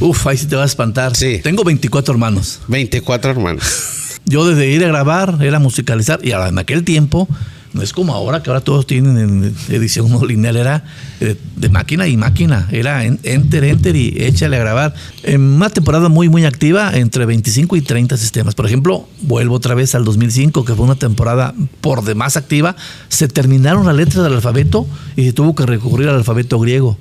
Uf, ahí sí te vas a espantar. Sí. Tengo 24 hermanos. 24 hermanos. Yo desde ir a grabar, era musicalizar, y en aquel tiempo, no es como ahora, que ahora todos tienen en edición no lineal, era de máquina y máquina, era enter y échale a grabar. En una temporada muy, muy activa, entre 25 y 30 sistemas. Por ejemplo, vuelvo otra vez al 2005, que fue una temporada por demás activa, se terminaron las letras del alfabeto y se tuvo que recurrir al alfabeto griego.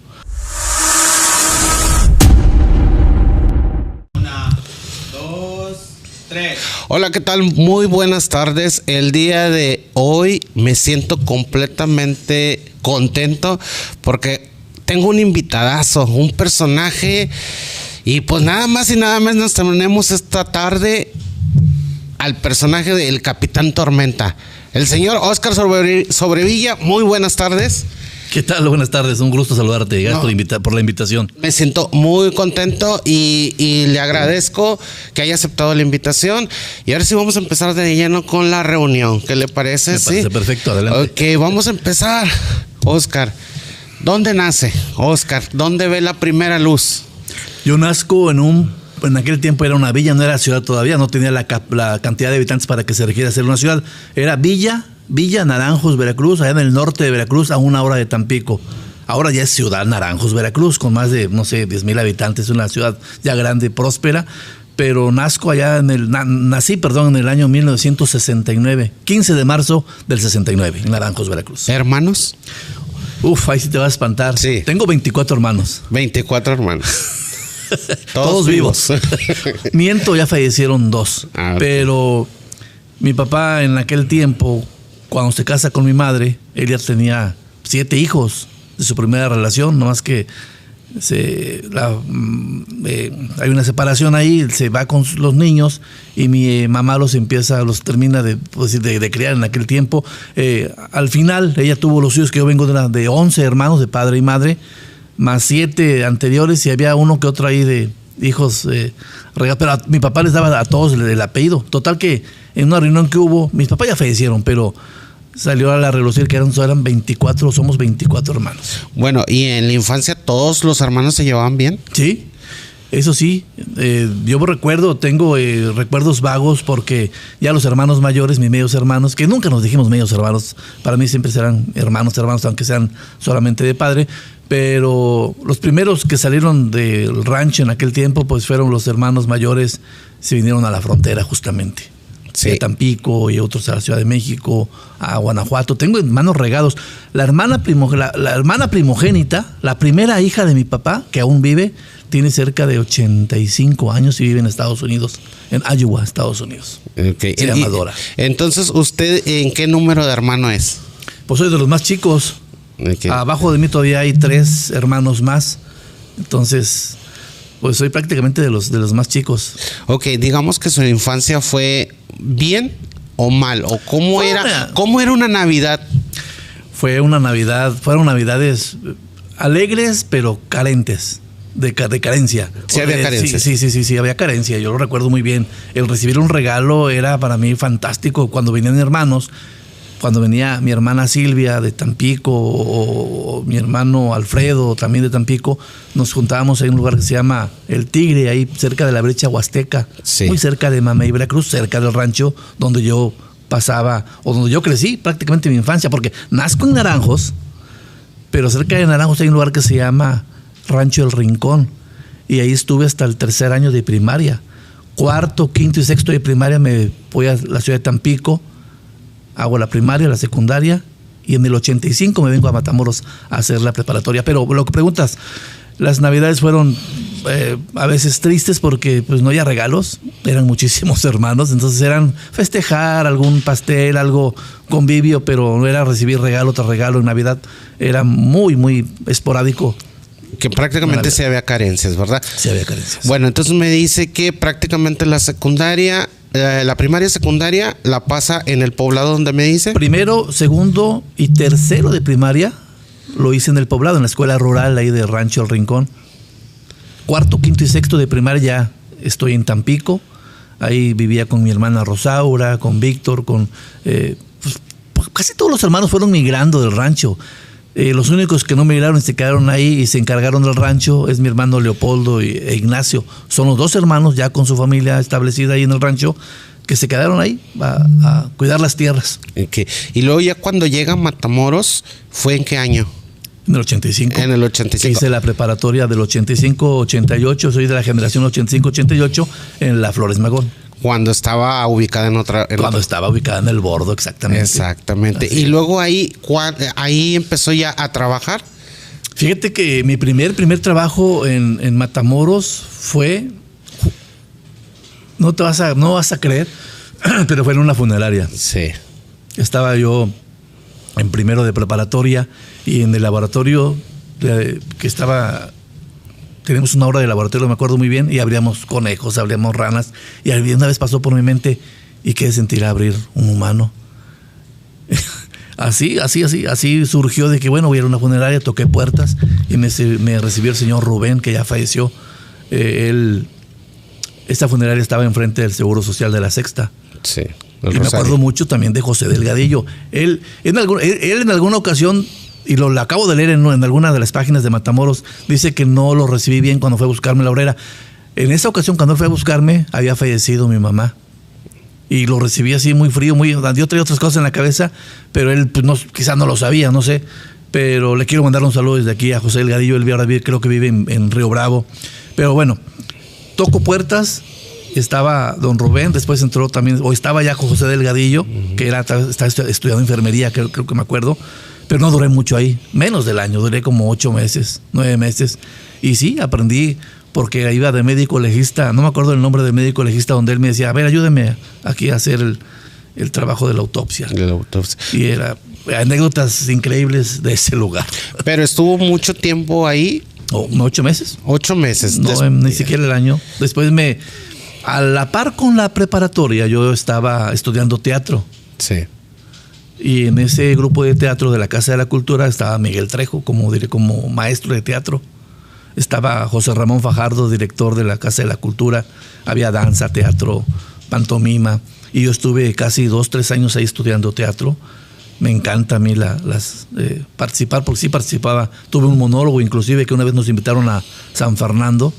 Hola, ¿qué tal? Muy buenas tardes. El día de hoy me siento completamente contento porque tengo un invitadazo, un personaje, y pues nada más y nada menos nos tenemos esta tarde al personaje del Capitán Tormenta, el señor Óscar Sobrevilla. Muy buenas tardes. ¿Qué tal? Buenas tardes, un gusto saludarte. Gracias por la invitación. Me siento muy contento y le agradezco que haya aceptado la invitación. Y ahora sí vamos a empezar de lleno con la reunión. ¿Qué le parece? Me parece perfecto, adelante. Ok, vamos a empezar. Óscar, ¿dónde nace Óscar? ¿Dónde ve la primera luz? Yo nazco en aquel tiempo era una villa, no era ciudad todavía, no tenía la cantidad de habitantes para que se requiera ser una ciudad. Era Villa Naranjos, Veracruz, allá en el norte de Veracruz, a 1 hora de Tampico. Ahora ya es Ciudad Naranjos, Veracruz, con más de, 10,000 habitantes, una ciudad ya grande, próspera. Pero nací en el año 1969, 15 de marzo del 69, en Naranjos, Veracruz. ¿Hermanos? Uf, ahí sí te vas a espantar. Sí. Tengo 24 hermanos. 24 hermanos. Todos vivos. Miento, ya fallecieron 2. Okay. Pero mi papá en aquel tiempo, cuando se casa con mi madre, él ya tenía 7 hijos de su primera relación, nomás que hay una separación ahí, se va con los niños y mi mamá los termina de criar en aquel tiempo. Al final ella tuvo los hijos, que yo vengo de 11 hermanos, de padre y madre, más 7 anteriores, y había uno que otro ahí de hijos pero mi papá les daba a todos el apellido. Total que en una reunión que hubo, mis papás ya fallecieron, pero salió a la relucir que eran 24, somos 24 hermanos. Bueno, ¿y en la infancia todos los hermanos se llevaban bien? Sí, eso sí. Yo tengo recuerdos vagos, porque ya los hermanos mayores, mis medios hermanos, que nunca nos dijimos medios hermanos, para mí siempre serán hermanos, aunque sean solamente de padre, pero los primeros que salieron del rancho en aquel tiempo, pues fueron los hermanos mayores, se vinieron a la frontera justamente. Sí. De Tampico y otros a la Ciudad de México, a Guanajuato. Tengo hermanos regados. La hermana primogénita, la primera hija de mi papá, que aún vive, tiene cerca de 85 años y vive en Estados Unidos, en Iowa, Estados Unidos. Okay. Se llama Dora. Entonces, ¿usted en qué número de hermano es? Pues soy de los más chicos. Okay. Abajo de mí todavía hay 3 hermanos más. Entonces, pues soy prácticamente de los más chicos. Ok, digamos que su infancia fue bien o mal, o cómo era una Navidad. Fueron Navidades alegres, pero carentes, de carencia. Sí, había carencia. Sí, había carencia. Yo lo recuerdo muy bien. El recibir un regalo era para mí fantástico. Cuando venían hermanos, cuando venía mi hermana Silvia de Tampico o mi hermano Alfredo también de Tampico, nos juntábamos en un lugar que se llama El Tigre, ahí cerca de la brecha Huasteca, sí, muy cerca de Mamey, Veracruz, cerca del rancho donde yo pasaba, o donde yo crecí prácticamente mi infancia, porque nazco en Naranjos, pero cerca de Naranjos hay un lugar que se llama Rancho El Rincón, y ahí estuve hasta el 3er año de primaria. 4º, 5º y 6º de primaria me voy a la ciudad de Tampico, hago la primaria, la secundaria, y en el 85 me vengo a Matamoros a hacer la preparatoria. Pero lo que preguntas, las Navidades fueron a veces tristes porque pues no había regalos, eran muchísimos hermanos, entonces eran festejar, algún pastel, algo convivio, pero no era recibir regalo tras regalo en Navidad, era muy, muy esporádico. Que prácticamente sí había carencias, ¿verdad? Sí había carencias. Bueno, entonces me dice que prácticamente la secundaria, la primaria y secundaria la pasa en el poblado donde me dice. 1º, 2º y 3º de primaria lo hice en el poblado, en la escuela rural ahí de Rancho El Rincón. 4º, 5º y 6º de primaria ya estoy en Tampico. Ahí vivía con mi hermana Rosaura, con Víctor, casi todos los hermanos fueron migrando del rancho. Los únicos que no migraron y se quedaron ahí y se encargaron del rancho es mi hermano Leopoldo e Ignacio. Son los dos hermanos ya con su familia establecida ahí en el rancho que se quedaron ahí a cuidar las tierras. Okay. Y luego ya cuando llega a Matamoros, ¿fue en qué año? En el 85. En el 85. Hice la preparatoria del 85-88, soy de la generación 85-88 en la Flores Magón. Cuando estaba ubicada en otra... Estaba ubicada en el Bordo, exactamente. Exactamente. Así. Y luego ahí empezó ya a trabajar. Fíjate que mi primer trabajo en Matamoros fue... No vas a creer, pero fue en una funeraria. Sí. Estaba yo en primero de preparatoria y en el laboratorio teníamos una hora de laboratorio, me acuerdo muy bien, y abríamos conejos, abríamos ranas, y una vez pasó por mi mente, ¿y qué sentir abrir un humano? Así surgió de que, bueno, voy a ir a una funeraria, toqué puertas, y me recibió el señor Rubén, que ya falleció. Esta funeraria estaba enfrente del Seguro Social de la Sexta. Sí. Y me acuerdo mucho también de José Delgadillo. Él en alguna ocasión, y lo acabo de leer en alguna de las páginas de Matamoros, dice que no lo recibí bien cuando fue a buscarme la obrera. En esa ocasión, cuando él fue a buscarme, había fallecido mi mamá. Y lo recibí así muy frío, yo traía otras cosas en la cabeza, pero él pues, quizás no lo sabía, no sé. Pero le quiero mandar un saludo desde aquí a José Delgadillo. Él ahora creo que vive en Río Bravo. Pero bueno, toco puertas. Estaba don Rubén, después entró también, o estaba ya con José Delgadillo, que estaba estudiando enfermería, creo que me acuerdo. Pero no duré mucho ahí, menos del año, duré como 8 meses, 9 meses. Y sí, aprendí, porque iba de médico legista, no me acuerdo el nombre del médico legista, donde él me decía, a ver, ayúdeme aquí a hacer el trabajo de la autopsia. Y era anécdotas increíbles de ese lugar. Pero estuvo mucho tiempo ahí. 8 meses. 8 meses. No, ni siquiera el año. Después a la par con la preparatoria, yo estaba estudiando teatro. Sí. Y en ese grupo de teatro de la Casa de la Cultura estaba Miguel Trejo, como maestro de teatro. Estaba José Ramón Fajardo, director de la Casa de la Cultura. Había danza, teatro, pantomima. Y yo estuve casi 2-3 años ahí estudiando teatro. Me encanta a mí participar, porque sí participaba. Tuve un monólogo, inclusive, que una vez nos invitaron a San Fernando.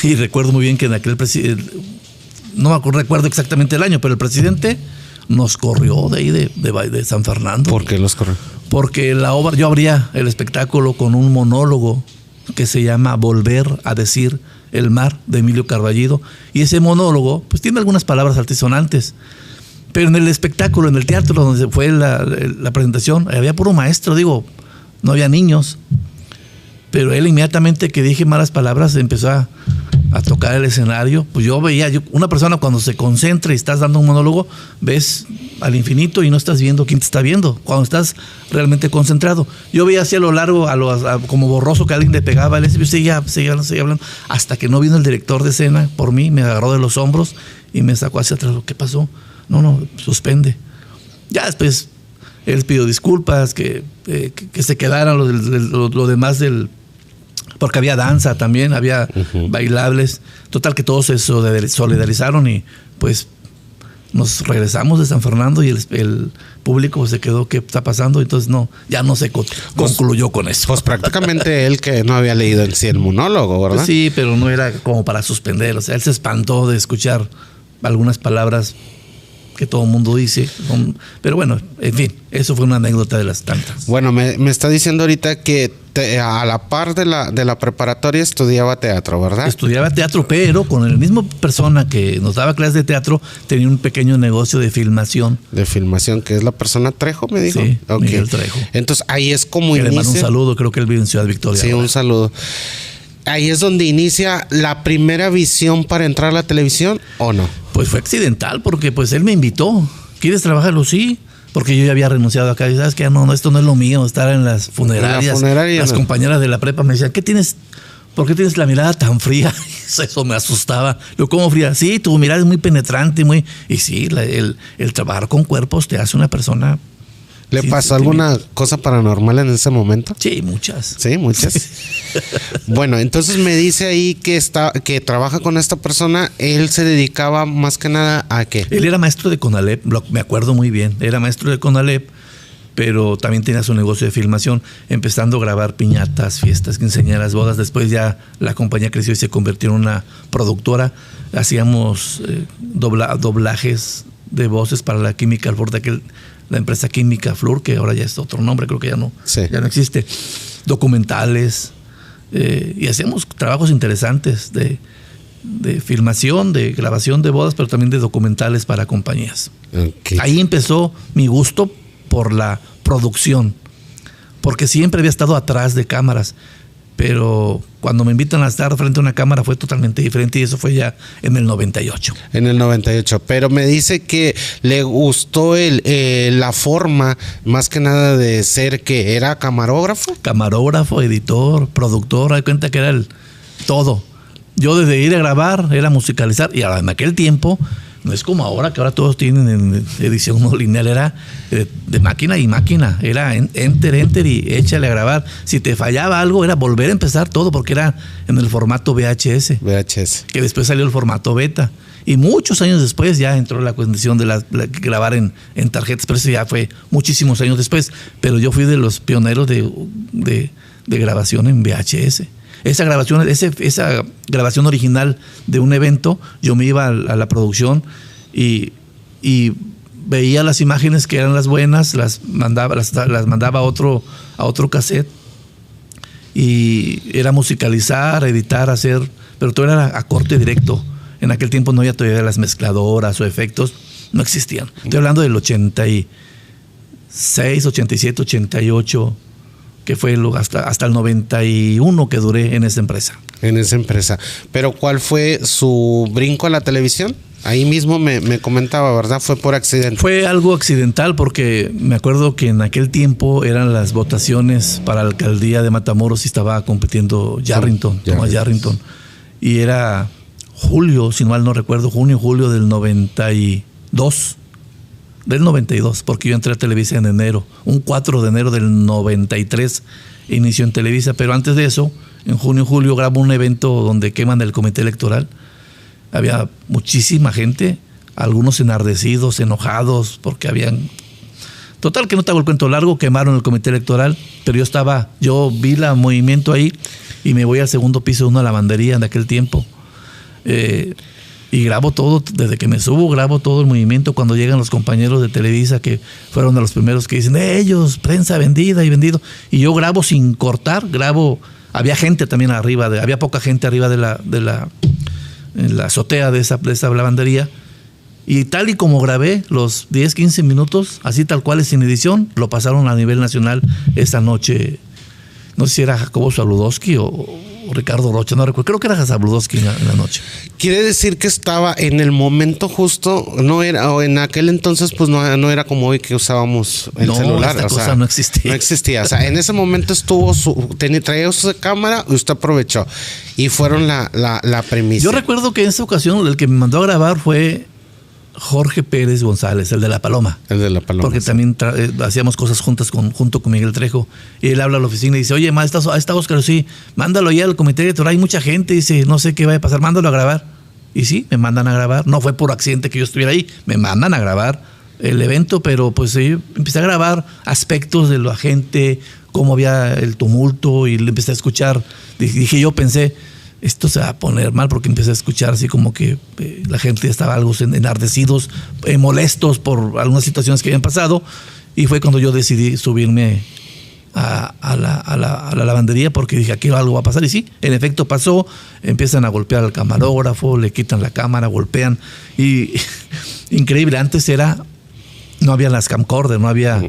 Y recuerdo muy bien que en aquel no recuerdo exactamente el año, pero el presidente nos corrió de ahí de San Fernando. ¿Por qué los corrió? Porque yo abría el espectáculo con un monólogo que se llama Volver a decir el mar, de Emilio Carballido, y ese monólogo pues tiene algunas palabras altisonantes, pero en el espectáculo, en el teatro donde fue la presentación, había puro maestro, no había niños, pero él inmediatamente que dije malas palabras empezó a tocar el escenario. Pues yo veía, una persona cuando se concentra y estás dando un monólogo, ves al infinito y no estás viendo quién te está viendo, cuando estás realmente concentrado. Yo veía así a lo largo, como borroso, que alguien le pegaba, yo seguía hablando, hasta que no vino el director de escena por mí, me agarró de los hombros y me sacó hacia atrás. ¿Qué pasó? No, suspende. Ya después él pidió disculpas, que se quedaran lo demás porque había danza también, había bailables. Total que todos se solidarizaron y pues nos regresamos de San Fernando y el público se quedó, ¿qué está pasando? Entonces ya no se concluyó con eso. Pues prácticamente él que no había leído en sí el monólogo, ¿verdad? Pues sí, pero no era como para suspender. O sea, él se espantó de escuchar algunas palabras que todo el mundo dice. Pero bueno, en fin, eso fue una anécdota de las tantas. Bueno, me está diciendo ahorita que a la par de la preparatoria estudiaba teatro, ¿verdad? Estudiaba teatro, pero con el mismo persona que nos daba clases de teatro, tenía un pequeño negocio de filmación. De filmación, que es la persona Trejo, me dijo. Sí, okay. Miguel Trejo. Entonces ahí es como inicia. Le mando un saludo, creo que él vive en Ciudad Victoria. Sí, ahora. Un saludo. ¿Ahí es donde inicia la primera visión para entrar a la televisión o no? Pues fue accidental, porque pues él me invitó. ¿Quieres trabajarlo? Sí. Porque yo ya había renunciado acá. Y sabes que esto no es lo mío, estar en las funerarias. Las compañeras de la prepa me decían, ¿por qué tienes la mirada tan fría? Eso me asustaba. ¿Cómo fría? Sí, tu mirada es muy penetrante, y sí, el trabajar con cuerpos te hace una persona. ¿Le pasó alguna cosa paranormal en ese momento? Sí, muchas. Sí, muchas. Bueno, entonces me dice ahí que trabaja con esta persona. Él se dedicaba más que nada a ¿qué? Él era maestro de CONALEP, me acuerdo muy bien. Era maestro de CONALEP pero también tenía su negocio de filmación, empezando a grabar piñatas, fiestas, quinceañeras, bodas. Después ya la compañía creció y se convirtió en una productora. Hacíamos doblajes de voces para la Chemical Flor, la empresa Química Flor, que ahora ya es otro nombre, creo que ya no existe. Documentales, y hacíamos trabajos interesantes de filmación, de grabación de bodas, pero también de documentales para compañías. Okay. Ahí empezó mi gusto por la producción, porque siempre había estado atrás de cámaras, pero cuando me invitan a estar frente a una cámara fue totalmente diferente, y eso fue ya en el 98. En el 98, pero me dice que le gustó la forma, más que nada, de ser, que era camarógrafo. Camarógrafo, editor, productor, hay cuenta que era el todo. Yo desde ir a grabar, era musicalizar, y en aquel tiempo, no es como ahora, que ahora todos tienen en edición no lineal, era de máquina y máquina, era enter y échale a grabar. Si te fallaba algo, era volver a empezar todo, porque era en el formato VHS, que después salió el formato beta. Y muchos años después ya entró la condición de grabar en tarjetas, pero eso ya fue muchísimos años después. Pero yo fui de los pioneros de grabación en VHS. Esa grabación original de un evento, yo me iba a la producción y veía las imágenes que eran las buenas, las mandaba a otro cassette, y era musicalizar, editar, hacer, pero todo era a corte directo. En aquel tiempo no había todavía las mezcladoras o efectos, no existían. Estoy hablando del 86, 87, 88, que fue hasta el 91 que duré en esa empresa. Pero ¿cuál fue su brinco a la televisión? Ahí mismo me comentaba, ¿verdad? ¿Fue por accidente? Fue algo accidental, porque me acuerdo que en aquel tiempo eran las votaciones para la alcaldía de Matamoros y estaba compitiendo Yarrington, Thomas Yarrington. Y era julio, si mal no recuerdo, julio del 92. Del 92, porque yo entré a Televisa en enero, un 4 de enero del 93 inició en Televisa, pero antes de eso, en julio grabo un evento donde queman el comité electoral. Había muchísima gente, algunos enardecidos, enojados, porque total, que no te hago el cuento largo, quemaron el comité electoral, pero yo vi el movimiento ahí y me voy al segundo piso de una lavandería de aquel tiempo. Y grabo todo, desde que me subo, grabo todo el movimiento. Cuando llegan los compañeros de Televisa, que fueron de los primeros que dicen, ellos, prensa vendida y vendido. Y yo grabo sin cortar, había gente también arriba, había poca gente arriba en la azotea de esa lavandería. Y tal y como grabé los 10, 15 minutos, así tal cual, sin edición, lo pasaron a nivel nacional esa noche. No sé si era Jacobo Zabludowski o Ricardo Rocha, no recuerdo, creo que era Zabludowski en la noche. Quiere decir que estaba en el momento justo, no era, o en aquel entonces pues no era como hoy que usábamos el celular. Esta cosa no existía. No existía, o sea, en ese momento traía su cámara y usted aprovechó, y fueron la premisa. Yo recuerdo que en esa ocasión el que me mandó a grabar fue Jorge Pérez González, el de La Paloma. Porque sí, también hacíamos cosas junto con Miguel Trejo. Y él habla a la oficina y dice, oye, ahí está Óscar, sí, mándalo ya al comité electoral, hay mucha gente, dice, no sé qué va a pasar, mándalo a grabar. Y sí, me mandan a grabar. No fue por accidente que yo estuviera ahí, me mandan a grabar el evento, pero pues yo empecé a grabar aspectos de la gente, cómo había el tumulto, y le empecé a escuchar. Pensé, esto se va a poner mal, porque empecé a escuchar así como que la gente estaba algo enardecidos, molestos por algunas situaciones que habían pasado, y fue cuando yo decidí subirme a la lavandería, porque dije, aquí algo va a pasar. Y sí, en efecto pasó. Empiezan a golpear al camarógrafo, le quitan la cámara, golpean, y increíble, antes no había las camcorder, no había,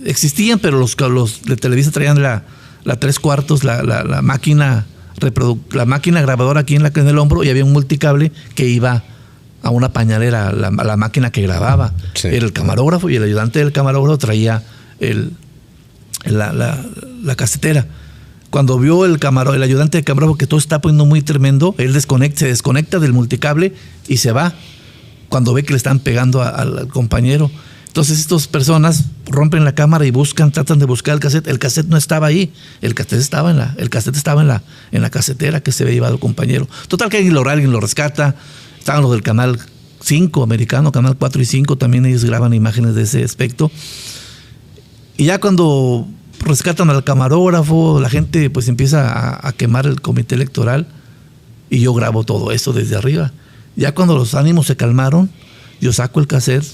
existían, pero los de Televisa traían la 3/4, la máquina la máquina grabadora aquí en el hombro, y había un multicable que iba a una pañalera, la máquina que grababa. Sí. Era el camarógrafo, y el ayudante del camarógrafo traía la casetera. Cuando vio el ayudante del camarógrafo que todo está poniendo muy tremendo, él se desconecta del multicable y se va, cuando ve que le están pegando al compañero. Entonces estas personas rompen la cámara y tratan de buscar el cassette. El cassette no estaba ahí, el cassette estaba en la casetera que se había llevado el compañero. Total que alguien lo rescata. Estaban los del canal 5 americano, canal 4 y 5, también ellos graban imágenes de ese aspecto. Y ya cuando rescatan al camarógrafo, la gente pues empieza a quemar el comité electoral y yo grabo todo eso desde arriba. Ya cuando los ánimos se calmaron, yo saco el cassette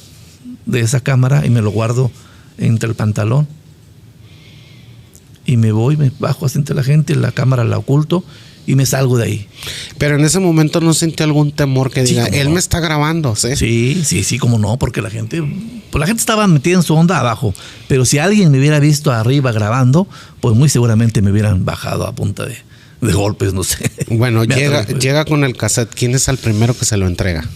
de esa cámara y me lo guardo entre el pantalón. Y me voy, me bajo así entre la gente, la cámara la oculto y me salgo de ahí. Pero en ese momento no sentí algún temor que diga, él no. me está grabando, ¿sí? Sí, como no, porque la gente estaba metida en su onda abajo. Pero si alguien me hubiera visto arriba grabando, pues muy seguramente me hubieran bajado a punta de golpes, no sé. Bueno, llega con el cassette. ¿Quién es el primero que se lo entrega?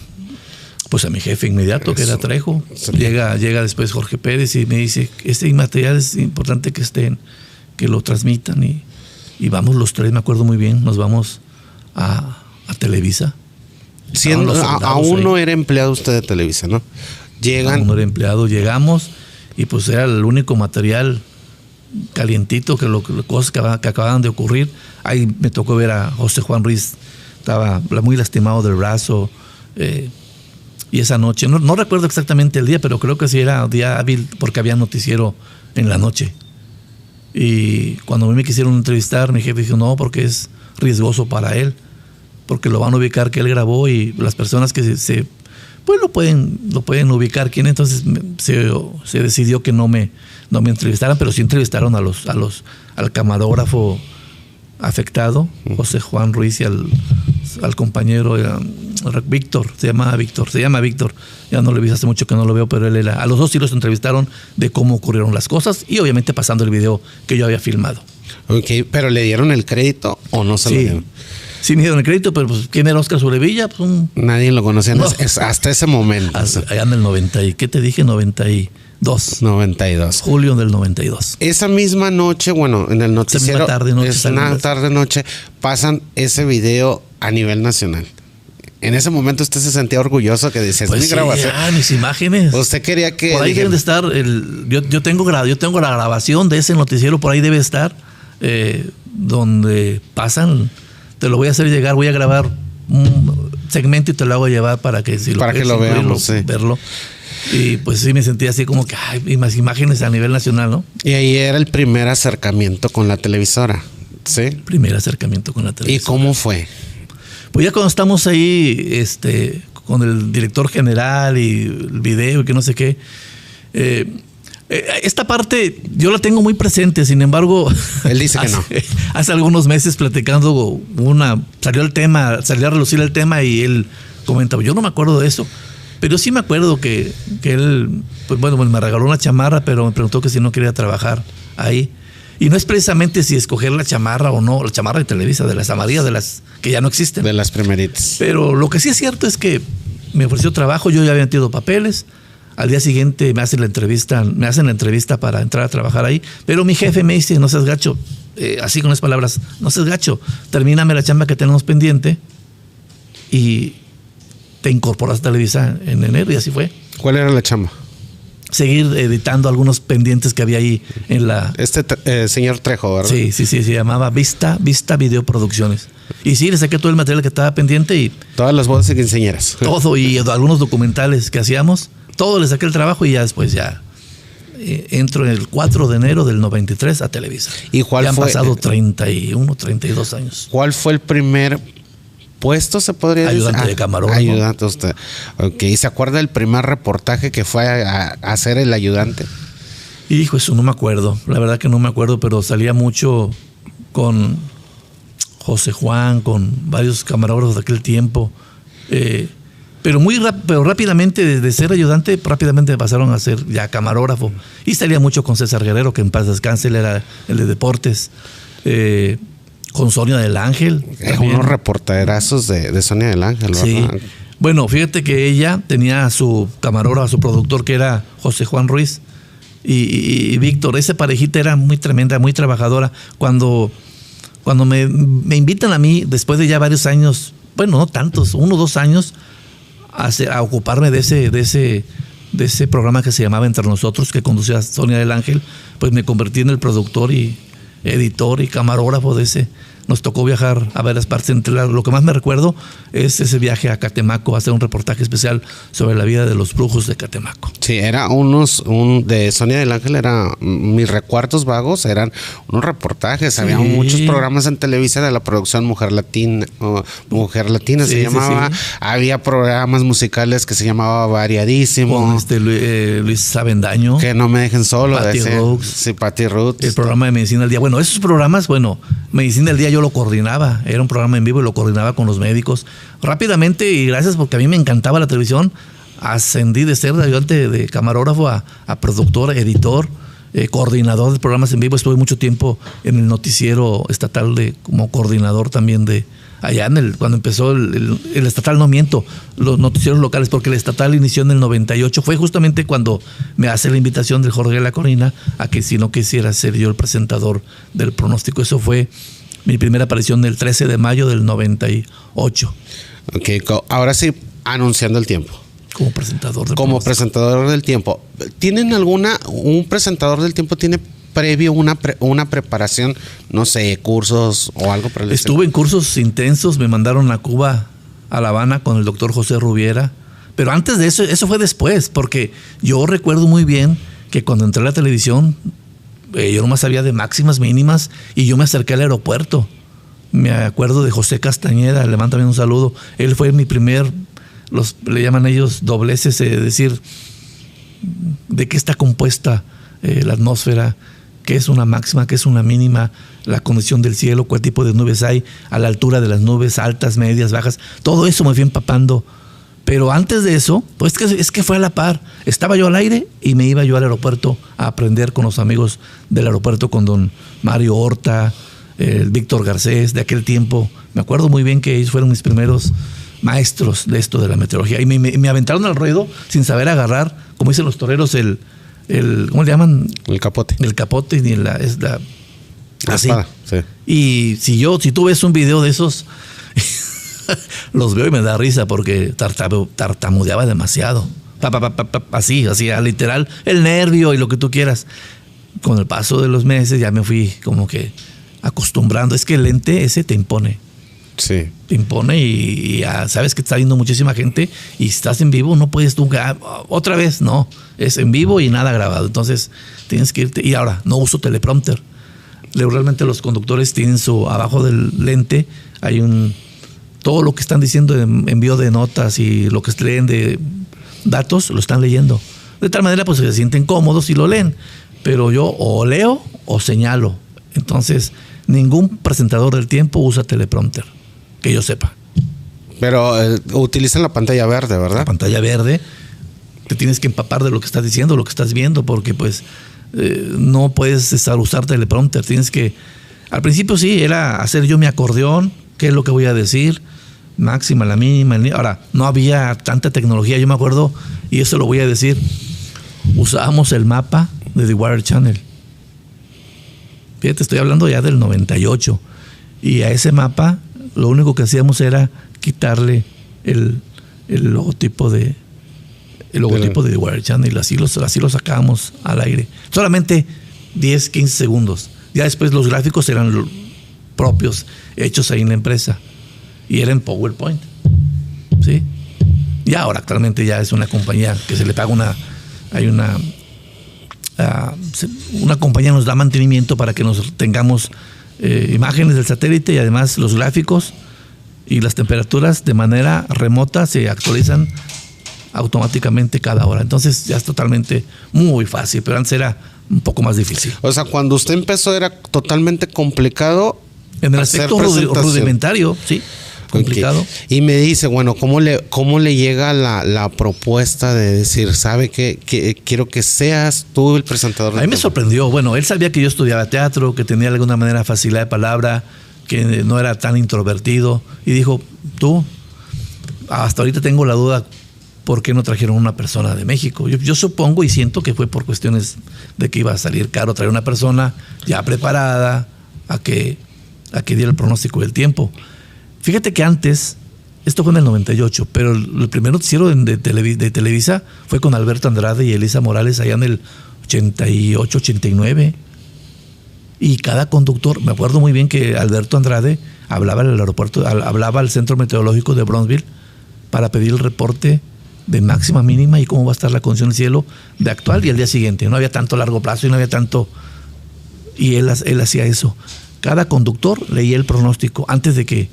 Pues a mi jefe inmediato, Eso. que era Trejo. Sí. Llega después Jorge Pérez y me dice, este material es importante que lo transmitan. Y vamos los tres, me acuerdo muy bien, nos vamos a Televisa. Aún no era empleado usted de Televisa, ¿no? Aún no era empleado, llegamos y pues era el único material calientito cosas que acababan de ocurrir. Ahí me tocó ver a José Juan Ruiz, estaba muy lastimado del brazo. Y esa noche, no recuerdo exactamente el día, pero creo que sí era día hábil porque había noticiero en la noche. Y cuando me quisieron entrevistar, mi jefe dijo, no, porque es riesgoso para él, porque lo van a ubicar que él grabó y las personas que pues lo pueden ubicar quién. Entonces se decidió que no me entrevistaran, pero sí entrevistaron al camarógrafo afectado, José Juan Ruiz, y al compañero Víctor, se llama Víctor, ya no lo vi, hace mucho que no lo veo, pero a los dos sí los entrevistaron de cómo ocurrieron las cosas y obviamente pasando el video que yo había filmado. Ok, pero ¿le dieron el crédito o no se lo dieron? Sí me dieron el crédito, pero pues, ¿quién era Óscar Sobrevilla? Pues nadie lo conocía hasta ese momento. Allá en el 90, ¿qué te dije? 92. Julio del 92. Esa misma noche, bueno, en el noticiero, una tarde-noche, pasan ese video a nivel nacional. En ese momento usted se sentía orgulloso que dice, pues mi grabación. Mis imágenes. Usted quería que... Por ahí deben de estar, yo tengo la grabación de ese noticiero, por ahí debe estar, donde pasan, te lo voy a hacer llegar, voy a grabar un segmento y te lo hago llevar para que lo veamos, verlo. Y pues sí me sentía así como que hay más imágenes a nivel nacional, ¿no? Y ahí era el primer acercamiento con la televisora, ¿sí? Primer acercamiento con la televisora. ¿Y cómo fue? Pues ya cuando estamos ahí con el director general y el video y que no sé qué, esta parte yo la tengo muy presente, sin embargo... Él dice que no. Hace algunos meses platicando salió a relucir el tema y él comentaba, yo no me acuerdo de eso. Pero sí me acuerdo que él, pues me regaló una chamarra, pero me preguntó que si no quería trabajar ahí. Y no es precisamente si escoger la chamarra o no, la chamarra de Televisa, de las amarillas, de las que ya no existen. De las primeritas. Pero lo que sí es cierto es que me ofreció trabajo, yo ya había metido papeles. Al día siguiente me hacen la entrevista para entrar a trabajar ahí. Pero mi jefe me dice, no seas gacho, así con las palabras, no seas gacho, termíname la chamba que tenemos pendiente y te incorporas a Televisa en enero, y así fue. ¿Cuál era la chamba? Seguir editando algunos pendientes que había ahí en la... Señor Trejo, ¿verdad? Sí, se llamaba Vista Videoproducciones. Y sí, le saqué todo el material que estaba pendiente y... Todas las bodas y quinceañeras. Todo, y algunos documentales que hacíamos, todo le saqué el trabajo y ya después entro en el 4 de enero del 93 a Televisa. ¿Y cuál ya fue? Han pasado 31, 32 años. ¿Cuál fue el primer puesto, se podría decir? Ayudante de camarógrafo. Ayudante usted. Ok, ¿y se acuerda del primer reportaje que fue a hacer el ayudante? Hijo, eso no me acuerdo. La verdad que no me acuerdo, pero salía mucho con José Juan, con varios camarógrafos de aquel tiempo. Pero rápidamente, desde ser ayudante, rápidamente me pasaron a ser ya camarógrafo. Y salía mucho con César Guerrero, que en paz descanse, él era el de deportes. Con Sonia del Ángel. Unos reporterazos de Sonia del Ángel, ¿verdad? Sí. Bueno, fíjate que ella tenía a su camarógrafo, a su productor, que era José Juan Ruiz y Víctor. Esa parejita era muy tremenda, muy trabajadora. Cuando me invitan a mí, después de ya varios años, bueno, no tantos, 1 o 2 años, a ocuparme de ese programa que se llamaba Entre Nosotros, que conducía Sonia del Ángel, pues me convertí en el productor y editor y camarógrafo de nos tocó viajar a varias partes. Lo que más me recuerdo es ese viaje a Catemaco, a hacer un reportaje especial sobre la vida de los brujos de Catemaco. Sí, era de Sonia del Ángel, mis recuerdos vagos eran unos reportajes. Sí. Había muchos programas en Televisa de la producción Mujer Latina sí, se llamaba. Sí. Había programas musicales que se llamaba Variadísimo. Con Luis Avendaño. Que no me dejen solo. Patti Roots. Sí, Patti Roots. El programa de Medicina al Día. Bueno, esos programas, Medicina al Día yo lo coordinaba. Era un programa en vivo y lo coordinaba con los médicos. Rápidamente, y gracias porque a mí me encantaba la televisión, ascendí de ser ayudante de camarógrafo a productor, editor, coordinador de programas en vivo. Estuve mucho tiempo en el noticiero estatal como coordinador también de allá cuando empezó el estatal, no miento, los noticieros locales, porque el estatal inició en el 98. Fue justamente cuando me hace la invitación del Jorge de la Colina a que si no quisiera ser yo el presentador del pronóstico. Eso fue mi primera aparición el 13 de mayo del 98. Ok, ahora sí, anunciando el tiempo. Como presentador del Como presentador del tiempo. ¿Tienen un presentador del tiempo tiene previo una preparación, no sé, cursos o algo por el estilo? Estuve en cursos intensos, me mandaron a Cuba, a La Habana, con el doctor José Rubiera. Pero antes de eso fue después, porque yo recuerdo muy bien que cuando entré a la televisión, yo nomás sabía de máximas, mínimas, y yo me acerqué al aeropuerto. Me acuerdo de José Castañeda, le mando también un saludo. Él fue mi primer, le llaman ellos dobleces, decir de qué está compuesta la atmósfera, qué es una máxima, qué es una mínima, la condición del cielo, cuál tipo de nubes hay, a la altura de las nubes, altas, medias, bajas. Todo eso me fui empapando. Pero antes de eso, pues es que fue a la par. Estaba yo al aire y me iba yo al aeropuerto a aprender con los amigos del aeropuerto, con don Mario Horta, Víctor Garcés, de aquel tiempo. Me acuerdo muy bien que ellos fueron mis primeros maestros de esto de la meteorología. Y me aventaron al ruedo sin saber agarrar, como dicen los toreros, ¿cómo le llaman? El capote. El capote, ni la espada, sí. Y si tú ves un video de esos, los veo y me da risa porque tartamudeaba demasiado. Así, literal, el nervio y lo que tú quieras. Con el paso de los meses ya me fui como que acostumbrando. Es que el lente ese te impone. Sí. Te impone y ya sabes que está viendo muchísima gente y si estás en vivo no puedes tú, otra vez, no. Es en vivo y nada grabado. Entonces tienes que irte. Y ahora, no uso teleprompter. Realmente los conductores tienen abajo del lente hay todo lo que están diciendo en envío de notas y lo que leen de datos, lo están leyendo. De tal manera, pues se sienten cómodos y lo leen. Pero yo o leo o señalo. Entonces, ningún presentador del tiempo usa teleprompter, que yo sepa. Pero utilizan la pantalla verde, ¿verdad? La pantalla verde. Te tienes que empapar de lo que estás diciendo, lo que estás viendo, porque pues no puedes usar teleprompter. Tienes que... Al principio sí, era hacer yo mi acordeón, qué es lo que voy a decir, máxima, la mínima. Ahora, no había tanta tecnología, yo me acuerdo, y eso lo voy a decir, usábamos el mapa de The Weather Channel. Fíjate, estoy hablando ya del 98, y a ese mapa lo único que hacíamos era quitarle el logotipo de The Weather Channel, y así lo sacábamos al aire. Solamente 10, 15 segundos. Ya después los gráficos eran propios, hechos ahí en la empresa. Y era en PowerPoint. ¿Sí? Y ahora actualmente ya es una compañía que se le paga una compañía nos da mantenimiento para que nos tengamos imágenes del satélite y además los gráficos y las temperaturas de manera remota se actualizan automáticamente cada hora. Entonces ya es totalmente muy fácil, pero antes era un poco más difícil. O sea, cuando usted empezó era totalmente complicado. En el aspecto rudimentario, sí, complicado. Okay. Y me dice, bueno, ¿cómo le llega la propuesta de decir, sabe que quiero que seas tú el presentador? A mí me sorprendió. Bueno, él sabía que yo estudiaba teatro, que tenía de alguna manera facilidad de palabra, que no era tan introvertido. Y dijo, tú, hasta ahorita tengo la duda, ¿por qué no trajeron una persona de México? Yo supongo y siento que fue por cuestiones de que iba a salir caro traer una persona ya preparada a que diera el pronóstico del tiempo. Fíjate que antes, esto fue en el 98, pero el primer noticiero de Televisa fue con Alberto Andrade y Elisa Morales allá en el 88, 89. Y cada conductor, me acuerdo muy bien que Alberto Andrade hablaba al aeropuerto, hablaba al centro meteorológico de Bronzeville para pedir el reporte de máxima, mínima y cómo va a estar la condición del cielo de actual y al día siguiente. No había tanto largo plazo y no había tanto... Y él hacía eso. Cada conductor leía el pronóstico antes de que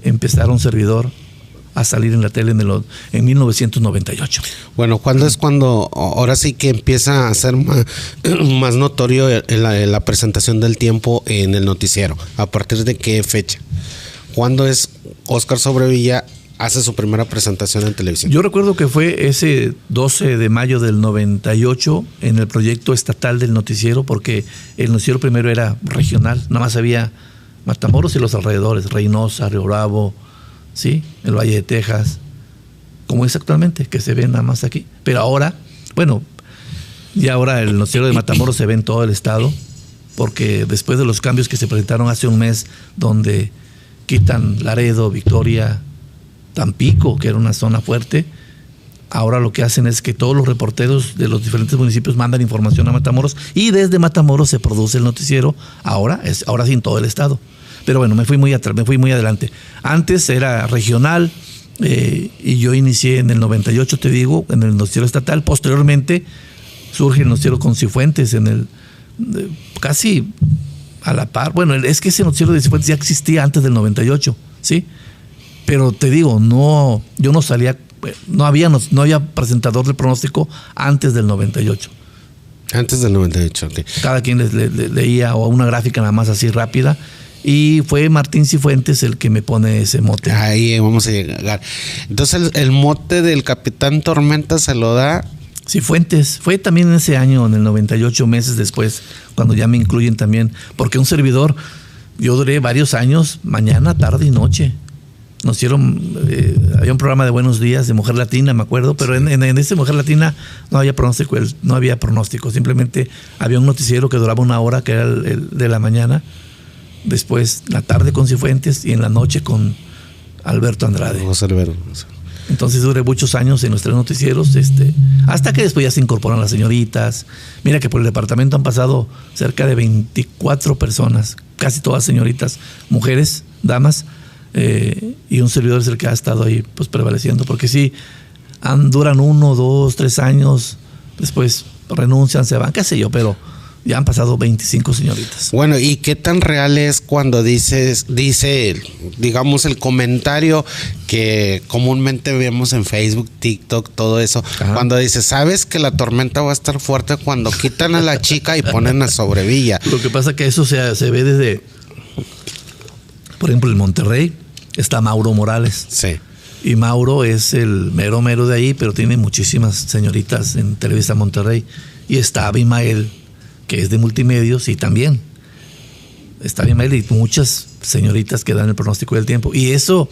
empezara un servidor a salir en la tele en 1998. Bueno, ¿cuándo es cuando ahora sí que empieza a ser más notorio la presentación del tiempo en el noticiero? ¿A partir de qué fecha? ¿Cuándo es Óscar Sobrevilla hace su primera presentación en televisión? Yo recuerdo que fue ese 12 de mayo del 98 en el proyecto estatal del noticiero, porque el noticiero primero era regional, nada más había Matamoros y los alrededores, Reynosa, Río Bravo, ¿sí? El Valle de Texas, como es actualmente, que se ve nada más aquí. Pero ahora, bueno, ya ahora el noticiero de Matamoros se ve en todo el estado, porque después de los cambios que se presentaron hace un mes, donde quitan Laredo, Victoria, Tampico, que era una zona fuerte, ahora lo que hacen es que todos los reporteros de los diferentes municipios mandan información a Matamoros y desde Matamoros se produce el noticiero, ahora sí en todo el estado. Pero bueno, me fui muy adelante. Antes era regional y yo inicié en el 98, te digo, en el noticiero estatal. Posteriormente surge el noticiero con Cifuentes casi a la par. Bueno, es que ese noticiero de Cifuentes ya existía antes del 98, ¿sí? Pero te digo, yo no salía, no había presentador de pronóstico antes del 98. Antes del 98, ok. Cada quien leía o una gráfica nada más así rápida. Y fue Martín Cifuentes el que me pone ese mote. Ahí vamos a llegar. Entonces el mote del Capitán Tormenta se lo da Cifuentes. Fue también en ese año, en el 98, meses después, cuando ya me incluyen también. Porque un servidor, yo duré varios años, mañana, tarde y noche. Nos hicieron, había un programa de Buenos Días de Mujer Latina, me acuerdo, pero en ese Mujer Latina no había pronóstico, simplemente había un noticiero que duraba 1 hora, que era el de la mañana. Después la tarde con Cifuentes y en la noche con Alberto Andrade. Entonces duré muchos años en los 3 noticieros, hasta que después ya se incorporan las señoritas. Mira que por el departamento han pasado cerca de 24 personas, casi todas señoritas, mujeres, damas, y un servidor es el que ha estado ahí pues prevaleciendo, porque sí, duran 1, 2, 3 años, después renuncian, se van, qué sé yo, pero ya han pasado 25 señoritas. Bueno, ¿y qué tan real es cuando dice, digamos, el comentario que comúnmente vemos en Facebook, TikTok, todo eso? Ajá. Cuando dice, ¿sabes que la tormenta va a estar fuerte cuando quitan a la chica y ponen a Sobrevilla? Lo que pasa es que eso se ve desde, por ejemplo, en Monterrey está Mauro Morales. Sí. Y Mauro es el mero de ahí, pero tiene muchísimas señoritas en Televisa Monterrey. Y está Abimael, que es de Multimedios, y también está bien y muchas señoritas que dan el pronóstico del tiempo. Y eso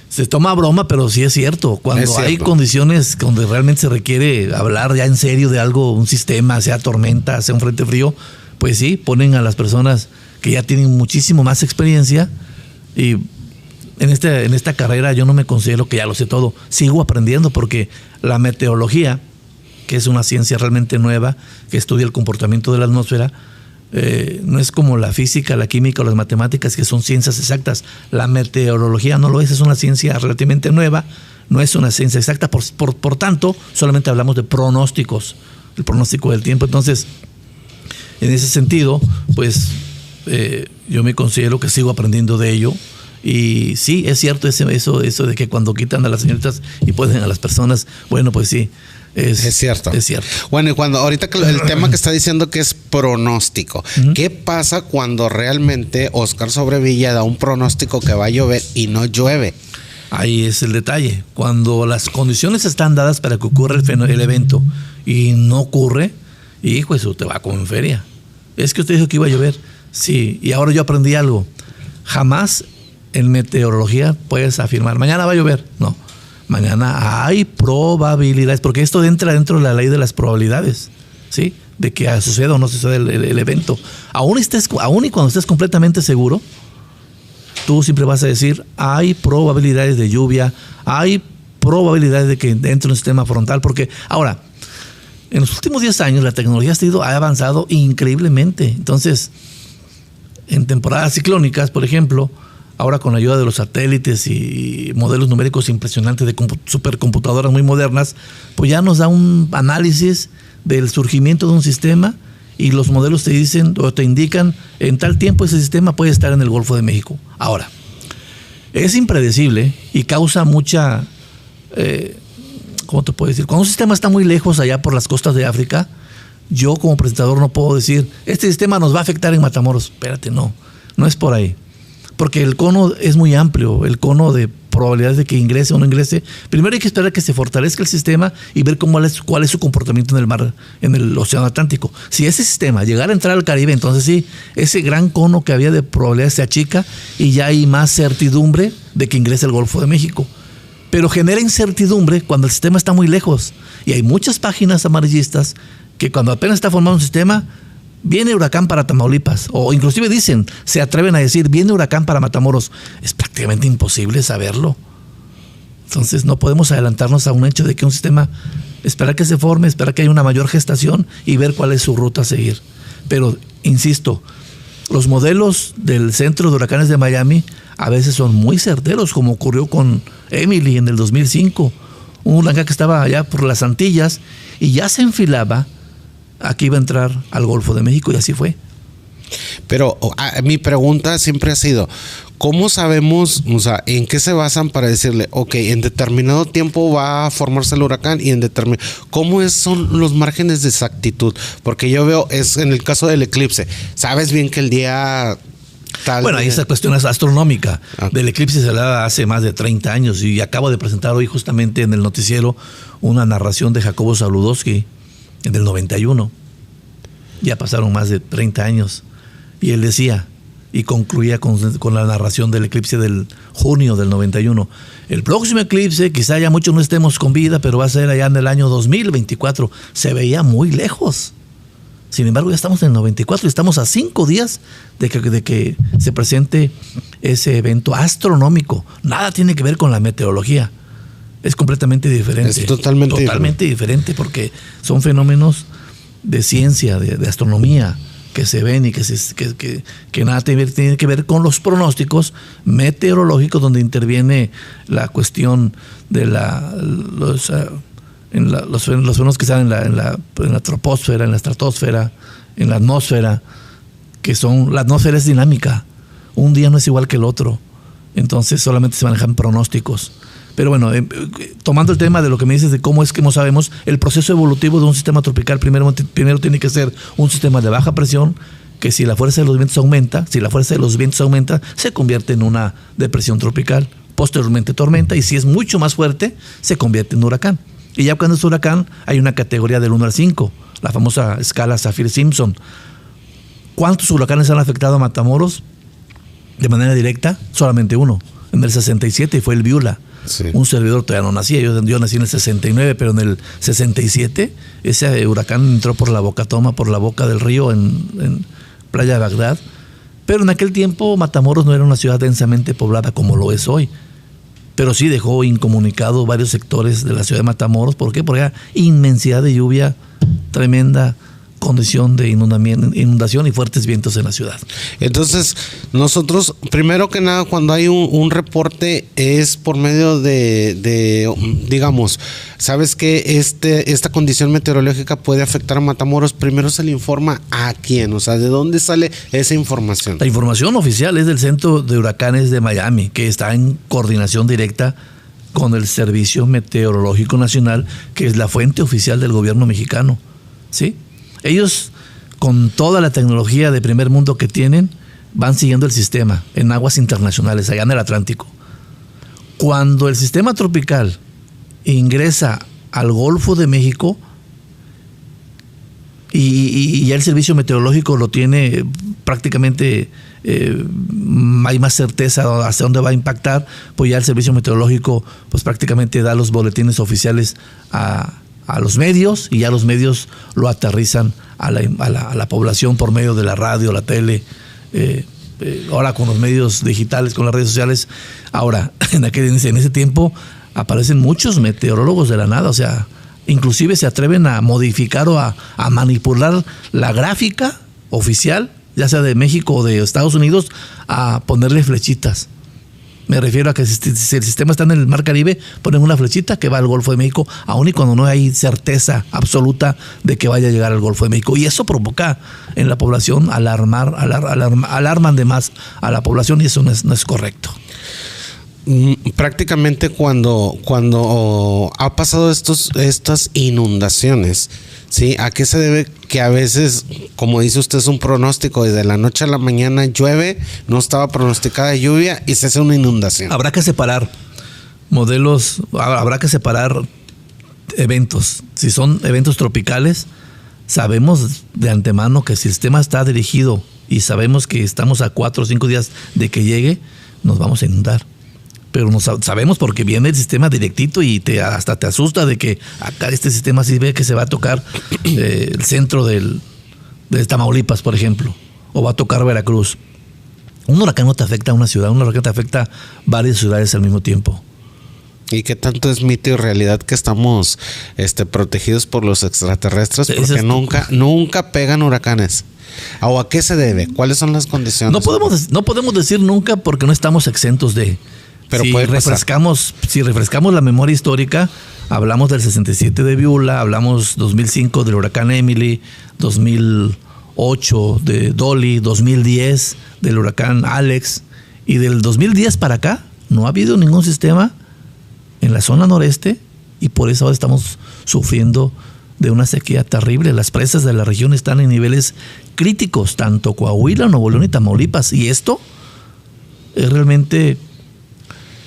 se toma a broma, pero sí es cierto. Cuando hay condiciones donde realmente se requiere hablar ya en serio de algo, un sistema, sea tormenta, sea un frente frío, pues sí, ponen a las personas que ya tienen muchísimo más experiencia. Y en esta carrera yo no me considero que ya lo sé todo. Sigo aprendiendo porque la meteorología, que es una ciencia realmente nueva, que estudia el comportamiento de la atmósfera, no es como la física, la química o las matemáticas, que son ciencias exactas. La meteorología no lo es una ciencia relativamente nueva, no es una ciencia exacta, por tanto, solamente hablamos de pronósticos, el pronóstico del tiempo. Entonces, en ese sentido, pues yo me considero que sigo aprendiendo de ello. Y sí, es cierto eso de que cuando quitan a las señoritas y ponen a las personas, bueno, pues sí. Es cierto. Es cierto. Bueno, y cuando ahorita que el tema que está diciendo que es pronóstico, ¿qué pasa cuando realmente Óscar Sobrevilla da un pronóstico que va a llover y no llueve? Ahí es el detalle. Cuando las condiciones están dadas para que ocurra el evento y no ocurre, hijo, eso te va como en feria. Es que usted dijo que iba a llover. Sí, y ahora yo aprendí algo. Jamás en meteorología puedes afirmar, mañana va a llover. No. Mañana hay probabilidades, porque esto entra dentro de la ley de las probabilidades, ¿sí? De que suceda o no suceda el evento. Aún y cuando estés completamente seguro, tú siempre vas a decir, hay probabilidades de lluvia, hay probabilidades de que entre un sistema frontal, porque ahora, en los últimos 10 años la tecnología ha avanzado increíblemente. Entonces, en temporadas ciclónicas, por ejemplo, ahora con la ayuda de los satélites y modelos numéricos impresionantes de supercomputadoras muy modernas, pues ya nos da un análisis del surgimiento de un sistema y los modelos te dicen o te indican en tal tiempo ese sistema puede estar en el Golfo de México. Ahora, es impredecible y causa mucha, ¿cómo te puedo decir? Cuando un sistema está muy lejos allá por las costas de África, yo como presentador no puedo decir, este sistema nos va a afectar en Matamoros. Espérate, no es por ahí. Porque el cono es muy amplio, el cono de probabilidades de que ingrese o no ingrese. Primero hay que esperar a que se fortalezca el sistema y ver cuál es su comportamiento en el mar, en el Océano Atlántico. Si ese sistema llegara a entrar al Caribe, entonces sí, ese gran cono que había de probabilidades se achica y ya hay más certidumbre de que ingrese al Golfo de México. Pero genera incertidumbre cuando el sistema está muy lejos. Y hay muchas páginas amarillistas que cuando apenas está formado un sistema, viene huracán para Tamaulipas, o inclusive se atreven a decir, viene huracán para Matamoros. Es prácticamente imposible saberlo. Entonces no podemos adelantarnos a un hecho de que un sistema, esperar que se forme, esperar que haya una mayor gestación y ver cuál es su ruta a seguir. Pero, insisto, los modelos del Centro de Huracanes de Miami a veces son muy certeros, como ocurrió con Emily en el 2005. Un huracán que estaba allá por las Antillas y ya se enfilaba. Aquí iba a entrar al Golfo de México y así fue. Pero mi pregunta siempre ha sido, ¿cómo sabemos, o sea, en qué se basan para decirle, ok, en determinado tiempo va a formarse el huracán y ¿cómo son los márgenes de exactitud? Porque yo veo, es en el caso del eclipse, sabes bien que el día tal... Bueno, ahí esa cuestión es astronómica. Del eclipse se hablaba hace más de 30 años y acabo de presentar hoy justamente en el noticiero una narración de Jacobo Zabludowski del 91. Ya pasaron más de 30 años. Y él decía, y concluía con la narración del eclipse del junio del 91. El próximo eclipse, quizá ya muchos no estemos con vida, pero va a ser allá en el año 2024. Se veía muy lejos. Sin embargo, ya estamos en el 94 y estamos a 5 días de que se presente ese evento astronómico. Nada tiene que ver con la meteorología. Es completamente diferente. Es totalmente diferente porque son fenómenos de ciencia, de astronomía, que se ven y que nada tiene que ver con los pronósticos meteorológicos, donde interviene la cuestión de los fenómenos que están en la troposfera, en la estratosfera, en la atmósfera, la atmósfera es dinámica. Un día no es igual que el otro. Entonces solamente se manejan pronósticos. Pero bueno, tomando el tema de lo que me dices de cómo es que no sabemos, el proceso evolutivo de un sistema tropical primero tiene que ser un sistema de baja presión, que si la fuerza de los vientos aumenta, se convierte en una depresión tropical, posteriormente tormenta, y si es mucho más fuerte, se convierte en huracán. Y ya cuando es huracán, hay una categoría del 1 al 5, la famosa escala Saffir-Simpson. ¿Cuántos huracanes han afectado a Matamoros de manera directa? Solamente uno, en el 67, y fue el Viula. Sí. Un servidor todavía no nacía, yo nací en el 69, pero en el 67 ese huracán entró por la boca del río en Playa de Bagdad. Pero en aquel tiempo Matamoros no era una ciudad densamente poblada como lo es hoy, pero sí dejó incomunicado varios sectores de la ciudad de Matamoros. ¿Por qué? Porque había inmensidad de lluvia, tremenda condición de inundación y fuertes vientos en la ciudad. Entonces, nosotros, primero que nada, cuando hay un reporte, es por medio de digamos, sabes que esta condición meteorológica puede afectar a Matamoros, primero se le informa a quién, o sea, ¿de dónde sale esa información? La información oficial es del Centro de Huracanes de Miami, que está en coordinación directa con el Servicio Meteorológico Nacional, que es la fuente oficial del gobierno mexicano, ¿sí? Ellos, con toda la tecnología de primer mundo que tienen, van siguiendo el sistema en aguas internacionales, allá en el Atlántico. Cuando el sistema tropical ingresa al Golfo de México y ya el servicio meteorológico lo tiene prácticamente, hay más certeza hacia dónde va a impactar, pues ya el servicio meteorológico pues prácticamente da los boletines oficiales a los medios, y ya los medios lo aterrizan a la población por medio de la radio, la tele, ahora con los medios digitales, con las redes sociales. Ahora, en ese tiempo aparecen muchos meteorólogos de la nada, o sea, inclusive se atreven a modificar o a manipular la gráfica oficial ya sea de México o de Estados Unidos, a ponerle flechitas. Me refiero a que si el sistema está en el Mar Caribe, ponen una flechita que va al Golfo de México, aun y cuando no hay certeza absoluta de que vaya a llegar al Golfo de México. Y eso provoca en la población alarman de más a la población, y eso no es correcto. Prácticamente cuando ha pasado estas inundaciones, ¿sí? ¿A qué se debe que a veces, como dice usted, es un pronóstico, desde la noche a la mañana llueve, no estaba pronosticada lluvia y se hace una inundación? Habrá que separar modelos, habrá que separar eventos. Si son eventos tropicales, sabemos de antemano que si el sistema está dirigido y sabemos que estamos a 4 o 5 días de que llegue, nos vamos a inundar. Pero no sabemos porque viene el sistema directito y hasta te asusta de que acá este sistema sí ve que se va a tocar el centro de Tamaulipas, por ejemplo, o va a tocar Veracruz. Un huracán no te afecta a una ciudad, un huracán te afecta a varias ciudades al mismo tiempo. ¿Y qué tanto es mito y realidad que estamos protegidos por los extraterrestres? Porque nunca pegan huracanes. ¿O a qué se debe? ¿Cuáles son las condiciones? No podemos decir nunca porque no estamos exentos de... Pero si refrescamos la memoria histórica, hablamos del 67 de Viula, hablamos 2005 del huracán Emily, 2008 de Dolly, 2010 del huracán Alex, y del 2010 para acá no ha habido ningún sistema en la zona noreste, y por eso ahora estamos sufriendo de una sequía terrible. Las presas de la región están en niveles críticos, tanto Coahuila, Nuevo León y Tamaulipas, y esto es realmente...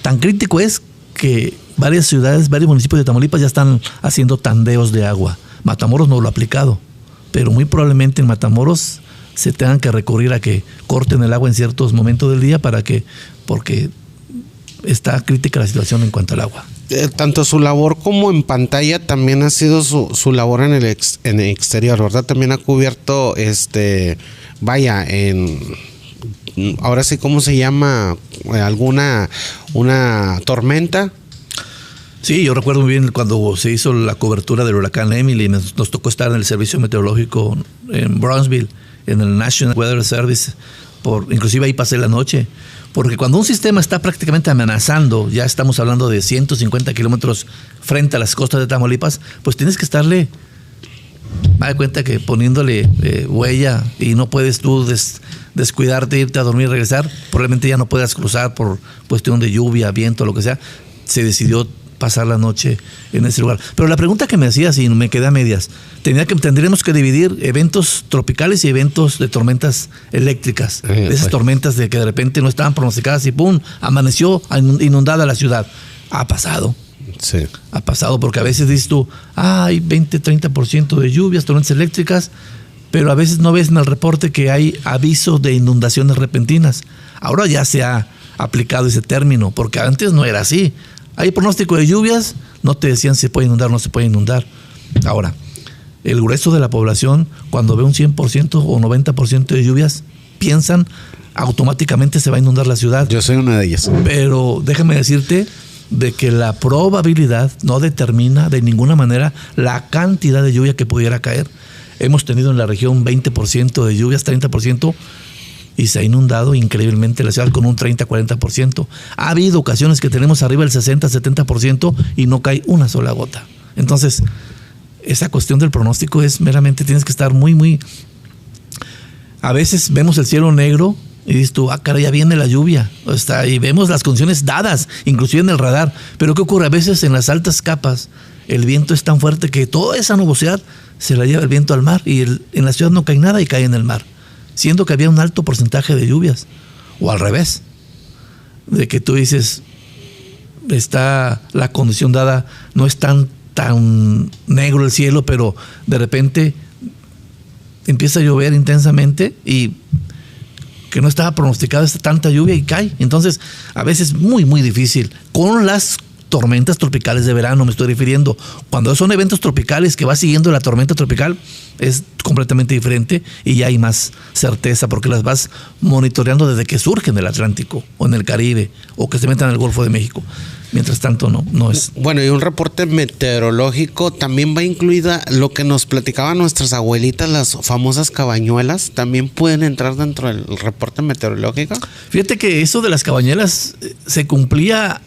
Tan crítico es que varias ciudades, varios municipios de Tamaulipas ya están haciendo tandeos de agua. Matamoros no lo ha aplicado, pero muy probablemente en Matamoros se tengan que recurrir a que corten el agua en ciertos momentos del día porque está crítica la situación en cuanto al agua. Tanto su labor como en pantalla también ha sido su labor en el exterior, ¿verdad? También ha cubierto ahora sí, ¿cómo se llama? ¿Una tormenta? Sí, yo recuerdo muy bien cuando se hizo la cobertura del huracán Emily. Nos tocó estar en el servicio meteorológico en Brownsville, en el National Weather Service. Inclusive ahí pasé la noche. Porque cuando un sistema está prácticamente amenazando, ya estamos hablando de 150 kilómetros frente a las costas de Tamaulipas, pues tienes que estarle... Me da cuenta que poniéndole huella, y no puedes tú descuidarte, irte a dormir y regresar, probablemente ya no puedas cruzar por cuestión de lluvia, viento, lo que sea. Se decidió pasar la noche en ese lugar. Pero la pregunta que me hacías, y me quedé a medias, tendríamos que dividir eventos tropicales y eventos de tormentas eléctricas. Esas tormentas de que de repente no estaban pronosticadas y ¡pum!, amaneció inundada la ciudad. Ha pasado. Sí. Ha pasado, porque a veces dices tú, hay 20-30% de lluvias, tormentas eléctricas, pero a veces no ves en el reporte que hay aviso de inundaciones repentinas. Ahora ya se ha aplicado ese término, porque antes no era así. Hay pronóstico de lluvias, no te decían si se puede inundar o no se puede inundar. Ahora, el grueso de la población, cuando ve un 100% o 90% de lluvias, piensan automáticamente se va a inundar la ciudad. Yo soy una de ellas. Pero déjame decirte de que la probabilidad no determina de ninguna manera la cantidad de lluvia que pudiera caer. Hemos tenido en la región 20% de lluvias, 30%, y se ha inundado increíblemente la ciudad con un 30-40%. Ha habido ocasiones que tenemos arriba del 60-70% y no cae una sola gota. Entonces, esa cuestión del pronóstico es meramente, tienes que estar muy... A veces vemos el cielo negro y dices tú, caray, ya viene la lluvia. Y vemos las condiciones dadas, inclusive en el radar. Pero ¿qué ocurre? A veces en las altas capas el viento es tan fuerte que toda esa nubosidad se la lleva el viento al mar, y en la ciudad no cae nada y cae en el mar, siendo que había un alto porcentaje de lluvias. O al revés, de que tú dices, está la condición dada, no es tan negro el cielo, pero de repente empieza a llover intensamente y que no estaba pronosticada tanta lluvia y cae. Entonces, a veces muy difícil. Con las tormentas tropicales de verano, me estoy refiriendo. Cuando son eventos tropicales que va siguiendo la tormenta tropical, es completamente diferente y ya hay más certeza porque las vas monitoreando desde que surgen del Atlántico o en el Caribe o que se metan al Golfo de México. Mientras tanto, no es. Bueno, y un reporte meteorológico también va incluida lo que nos platicaban nuestras abuelitas, las famosas cabañuelas, ¿también pueden entrar dentro del reporte meteorológico? Fíjate que eso de las cabañuelas se cumplía.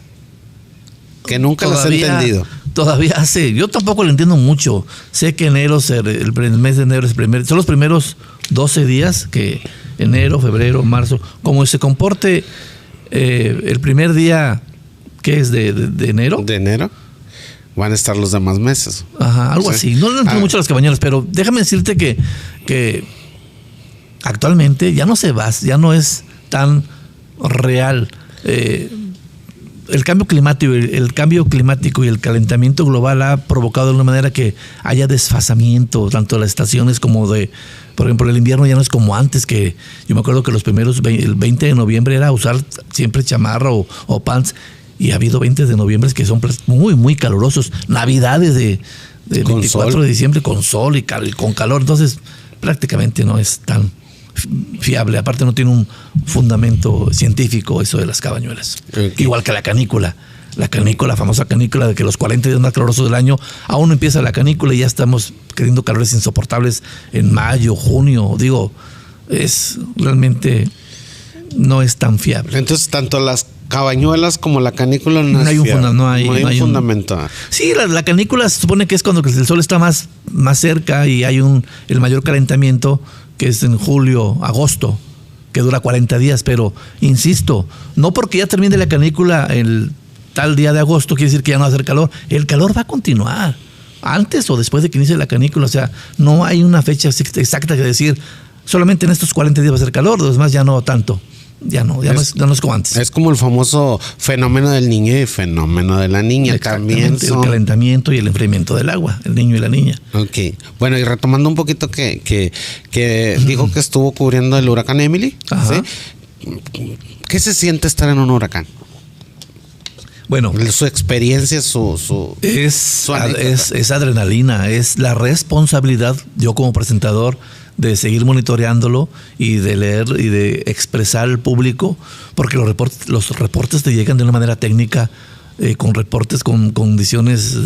Que nunca las he entendido. Todavía yo tampoco lo entiendo mucho. Sé que enero, el mes de enero son los primeros 12 días, que enero, febrero, marzo, como se comporte el primer día, ¿qué es? ¿De enero? De enero. Van a estar los demás meses. Ajá, algo así. No entiendo mucho las cabañuelas, pero déjame decirte que actualmente ya no es tan real. El cambio climático y el calentamiento global ha provocado de una manera que haya desfasamiento tanto de las estaciones como por ejemplo, el invierno ya no es como antes, que yo me acuerdo que el 20 de noviembre era usar siempre chamarra o pants, y ha habido 20 de noviembre que son muy, muy calurosos. Navidades de 24 de diciembre con sol y con calor, entonces prácticamente no es tan fiable. Aparte no tiene un fundamento científico eso de las cabañuelas. Okay. Igual que la canícula, la famosa canícula de que los 40 días más calurosos del año, aún no empieza la canícula y ya estamos queriendo calores insoportables en mayo, junio. Realmente no es tan fiable. Entonces, tanto las cabañuelas como la canícula no hay un fundamento. Sí, la canícula se supone que es cuando el sol está más cerca y hay el mayor calentamiento, que es en julio, agosto, que dura 40 días, pero insisto, no porque ya termine la canícula el tal día de agosto quiere decir que ya no va a hacer calor. El calor va a continuar antes o después de que inicie la canícula, o sea, no hay una fecha exacta que decir solamente en estos 40 días va a hacer calor, los demás ya no tanto. Ya no es como antes. Es como el famoso fenómeno del niño y fenómeno de la niña. También el calentamiento y el enfriamiento del agua, el niño y la niña. Ok. Bueno, y retomando un poquito que dijo que estuvo cubriendo el huracán Emily. Ajá. ¿Sí? ¿Qué se siente estar en un huracán? Bueno, su experiencia, es adrenalina, es la responsabilidad, yo como presentador, de seguir monitoreándolo y de leer y de expresar al público, porque los reportes te llegan de una manera técnica, con reportes con condiciones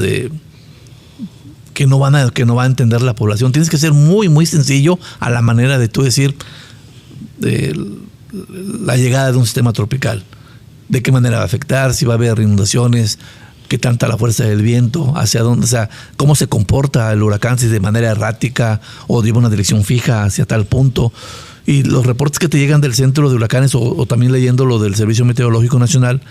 que no va a entender la población. Tienes que ser muy, muy sencillo a la manera de tú decir la llegada de un sistema tropical, de qué manera va a afectar, si va a haber inundaciones, qué tanta la fuerza del viento, hacia dónde, o sea, cómo se comporta el huracán, si de manera errática o lleva una dirección fija hacia tal punto. Y los reportes que te llegan del centro de huracanes o también leyendo lo del Servicio Meteorológico Nacional,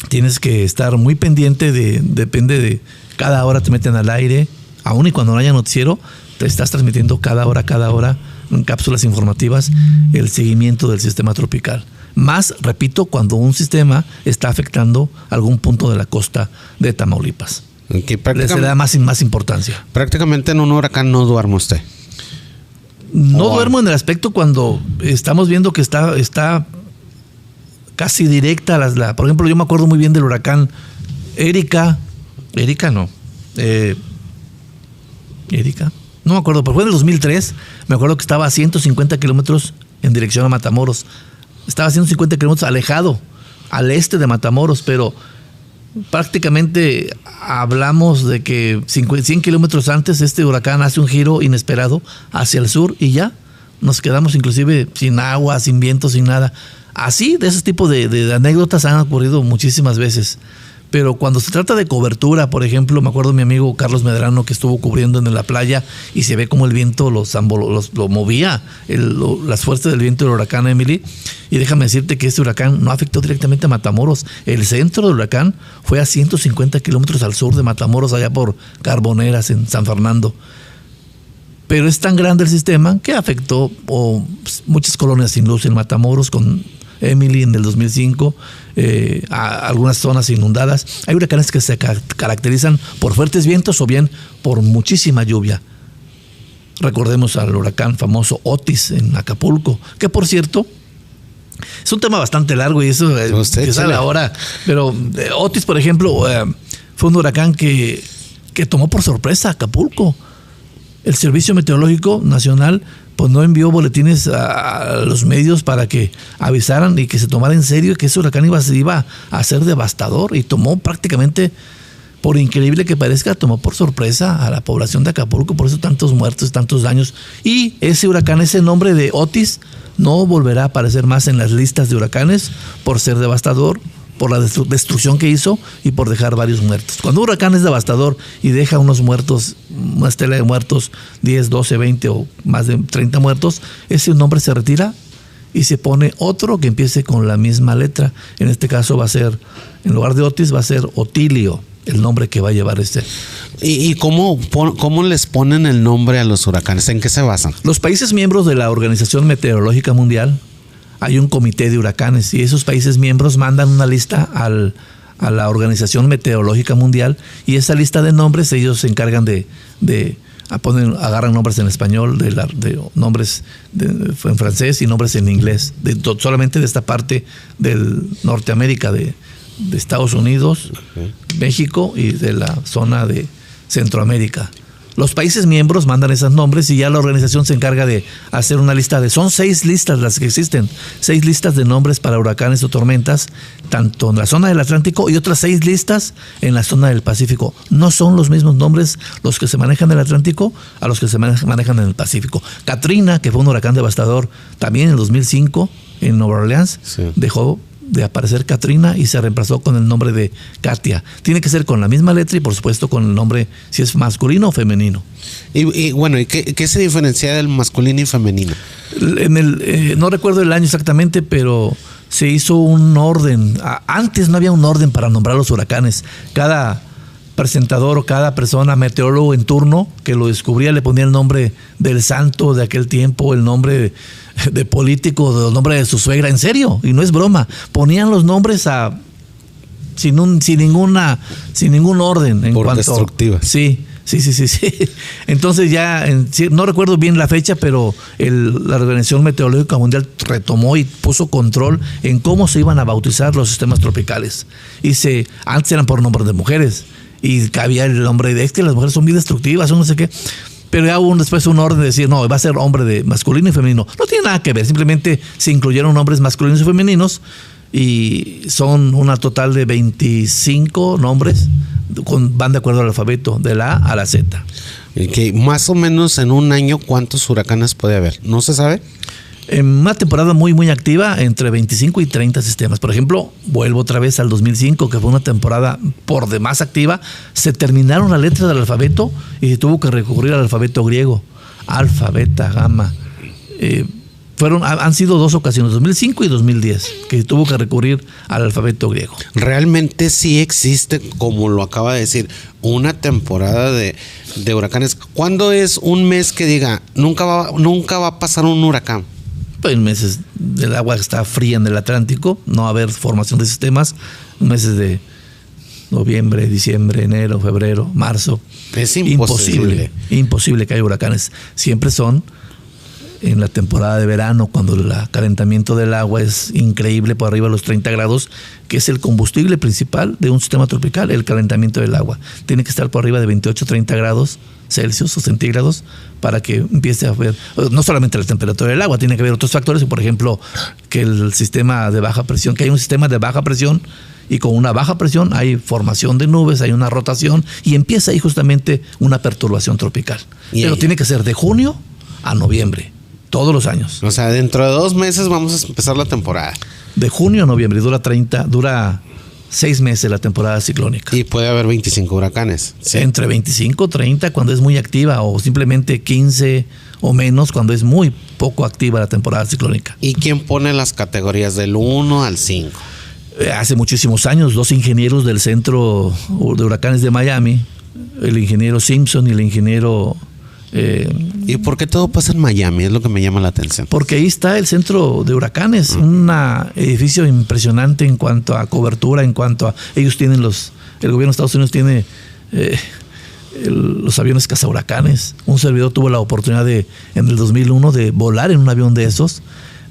tienes que estar muy pendiente depende de cada hora te meten al aire, aún y cuando no haya noticiero, te estás transmitiendo cada hora en cápsulas informativas el seguimiento del sistema tropical. Más, repito, cuando un sistema está afectando algún punto de la costa de Tamaulipas. Okay, se le da más importancia. Prácticamente en un huracán no duerme usted. No duermo en el aspecto cuando estamos viendo que está casi directa. Por ejemplo, yo me acuerdo muy bien del huracán Erika. Erika no. Erika. No me acuerdo, pero fue en el 2003. Me acuerdo que estaba a 150 kilómetros en dirección a Matamoros. Estaba a 150 kilómetros alejado, al este de Matamoros, pero prácticamente hablamos de que 100 kilómetros antes este huracán hace un giro inesperado hacia el sur y ya nos quedamos inclusive sin agua, sin viento, sin nada. Así, de ese tipo de anécdotas han ocurrido muchísimas veces. Pero cuando se trata de cobertura, por ejemplo, me acuerdo de mi amigo Carlos Medrano que estuvo cubriendo en la playa y se ve como el viento lo movía, las fuerzas del viento del huracán Emily. Y déjame decirte que este huracán no afectó directamente a Matamoros. El centro del huracán fue a 150 kilómetros al sur de Matamoros, allá por Carboneras, en San Fernando. Pero es tan grande el sistema que afectó muchas colonias sin luz en Matamoros, con Emily en el 2005, a algunas zonas inundadas. Hay huracanes que se caracterizan por fuertes vientos o bien por muchísima lluvia. Recordemos al huracán famoso Otis en Acapulco, que por cierto Es un tema bastante largo y eso que sale ahora. Pero Otis, por ejemplo, fue un huracán que tomó por sorpresa a Acapulco. El Servicio Meteorológico Nacional pues no envió boletines a los medios para que avisaran y que se tomara en serio que ese huracán iba a ser devastador, y tomó prácticamente, por increíble que parezca, tomó por sorpresa a la población de Acapulco, por eso tantos muertos, tantos daños. Y ese huracán, ese nombre de Otis, no volverá a aparecer más en las listas de huracanes por ser devastador, por la destrucción que hizo y por dejar varios muertos. Cuando un huracán es devastador y deja unos muertos, una estela de muertos, 10, 12, 20 o más de 30 muertos, ese nombre se retira y se pone otro que empiece con la misma letra. En este caso va a ser, en lugar de Otis, va a ser Otilio, el nombre que va a llevar este. ¿Y cómo les ponen el nombre a los huracanes? ¿En qué se basan? Los países miembros de la Organización Meteorológica Mundial, hay un comité de huracanes, y esos países miembros mandan una lista a la Organización Meteorológica Mundial, y esa lista de nombres ellos se encargan agarran nombres en español, de nombres en francés y nombres en inglés, solamente de esta parte del Norteamérica, de Estados Unidos, México y de la zona de Centroamérica. Los países miembros mandan esos nombres y ya la organización se encarga de hacer una lista son 6 listas las que existen, 6 listas de nombres para huracanes o tormentas, tanto en la zona del Atlántico y otras 6 listas en la zona del Pacífico. No son los mismos nombres los que se manejan en el Atlántico a los que se manejan en el Pacífico. Katrina, que fue un huracán devastador también en 2005 en Nueva Orleans, dejó de aparecer Katrina y se reemplazó con el nombre de Katia. Tiene que ser con la misma letra y por supuesto con el nombre, si es masculino o femenino. Y bueno, ¿y qué se diferencia del masculino y femenino? No recuerdo el año exactamente, pero se hizo un orden. Antes no había un orden para nombrar los huracanes. Cada presentador o cada persona, meteorólogo en turno que lo descubría, le ponía el nombre del santo de aquel tiempo, el nombre de político, el nombre de su suegra, en serio, y no es broma. Ponían los nombres sin ningún orden. Por destructivas. Sí. Entonces ya, no recuerdo bien la fecha, pero la Organización Meteorológica Mundial retomó y puso control en cómo se iban a bautizar los sistemas tropicales. Antes eran por nombres de mujeres, y cabía el nombre de que las mujeres son muy destructivas o no sé qué. Pero ya hubo después un orden de decir, no, va a ser hombre de masculino y femenino. No tiene nada que ver, simplemente se incluyeron nombres masculinos y femeninos, y son una total de 25 nombres, van de acuerdo al alfabeto, de la A a la Z. Okay. Más o menos en un año, ¿cuántos huracanes puede haber? ¿No se sabe? En una temporada muy, muy activa, entre 25 y 30 sistemas. Por ejemplo, vuelvo otra vez al 2005, que fue una temporada por demás activa. Se terminaron las letras del alfabeto y se tuvo que recurrir al alfabeto griego. Alfa, beta, gamma. Han sido 2 ocasiones, 2005 y 2010, que tuvo que recurrir al alfabeto griego. Realmente sí existe, como lo acaba de decir, una temporada de huracanes. ¿Cuándo es un mes que diga, nunca va a pasar un huracán? En meses del agua está fría en el Atlántico, no va a haber formación de sistemas, meses de noviembre, diciembre, enero, febrero, marzo. Es imposible. Imposible que haya huracanes. Siempre son en la temporada de verano, cuando el calentamiento del agua es increíble, por arriba de los 30 grados, que es el combustible principal de un sistema tropical, el calentamiento del agua. Tiene que estar por arriba de 28, 30 grados Celsius o centígrados para que empiece a haber, no solamente la temperatura del agua, tiene que haber otros factores, por ejemplo, que el sistema de baja presión, que hay un sistema de baja presión, y con una baja presión hay formación de nubes, hay una rotación, y empieza ahí justamente una perturbación tropical. Pero tiene que ser de junio a noviembre, todos los años. O sea, dentro de 2 meses vamos a empezar la temporada. De junio a noviembre, dura 6 meses la temporada ciclónica. Y puede haber 25 huracanes. ¿Sí? Entre 25, 30 cuando es muy activa, o simplemente 15 o menos cuando es muy poco activa la temporada ciclónica. ¿Y quién pone las categorías del 1 al 5? Hace muchísimos años, 2 ingenieros del Centro de Huracanes de Miami, el ingeniero Simpson y el ingeniero... ¿Y por qué todo pasa en Miami? Es lo que me llama la atención. Porque ahí está el centro de huracanes, un edificio impresionante en cuanto a cobertura, en cuanto a... Ellos tienen el gobierno de Estados Unidos tiene los aviones cazahuracanes. Un servidor tuvo la oportunidad en el 2001 de volar en un avión de esos.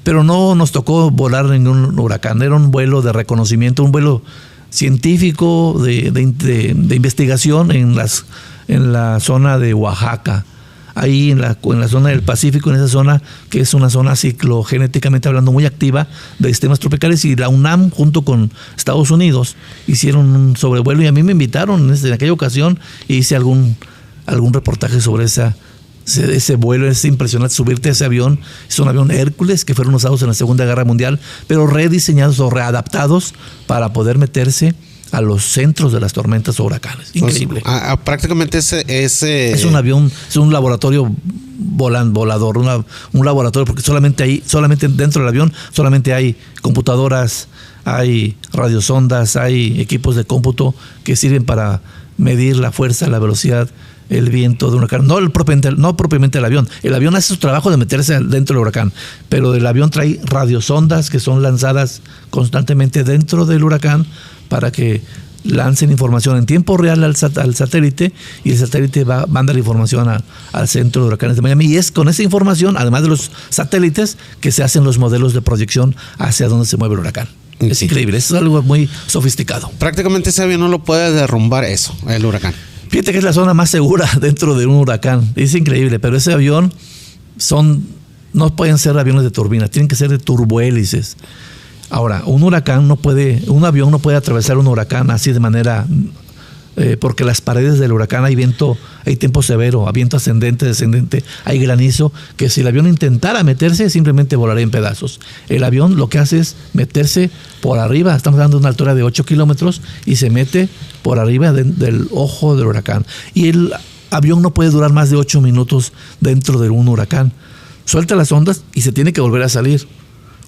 pero no nos tocó volar ningún huracán. Era un vuelo de reconocimiento, un vuelo científico de investigación en la zona de Oaxaca. Ahí en la zona del Pacífico, en esa zona que es una zona ciclogenéticamente hablando muy activa de sistemas tropicales, y la UNAM junto con Estados Unidos hicieron un sobrevuelo y a mí me invitaron en aquella ocasión y hice algún reportaje sobre ese vuelo. Es impresionante subirte a ese avión. Es un avión Hércules que fueron usados en la Segunda Guerra Mundial, pero rediseñados o readaptados para poder meterse a los centros de las tormentas o huracanes. Increíble. Prácticamente es un avión, es un laboratorio volador, un laboratorio, porque solamente dentro del avión solamente hay computadoras, hay radiosondas, hay equipos de cómputo que sirven para medir la fuerza, la velocidad, el viento de un huracán. No propiamente el avión. El avión hace su trabajo de meterse dentro del huracán, pero el avión trae radiosondas que son lanzadas constantemente dentro del huracán para que lancen información en tiempo real al satélite, y el satélite manda la información al centro de huracanes de Miami, y es con esa información, además de los satélites, que se hacen los modelos de proyección hacia dónde se mueve el huracán. Es increíble, es algo muy sofisticado. Prácticamente ese avión no lo puede derrumbar el huracán. Fíjate que es la zona más segura dentro de un huracán. Es increíble, pero ese avión no pueden ser aviones de turbina, tienen que ser de turbohélices. Ahora, un avión no puede atravesar un huracán así de manera, porque las paredes del huracán hay viento, hay tiempo severo, hay viento ascendente, descendente, hay granizo, que si el avión intentara meterse, simplemente volaría en pedazos. El avión lo que hace es meterse por arriba, estamos dando una altura de 8 kilómetros, y se mete por arriba del ojo del huracán. Y el avión no puede durar más de 8 minutos dentro de un huracán. Suelta las ondas y se tiene que volver a salir.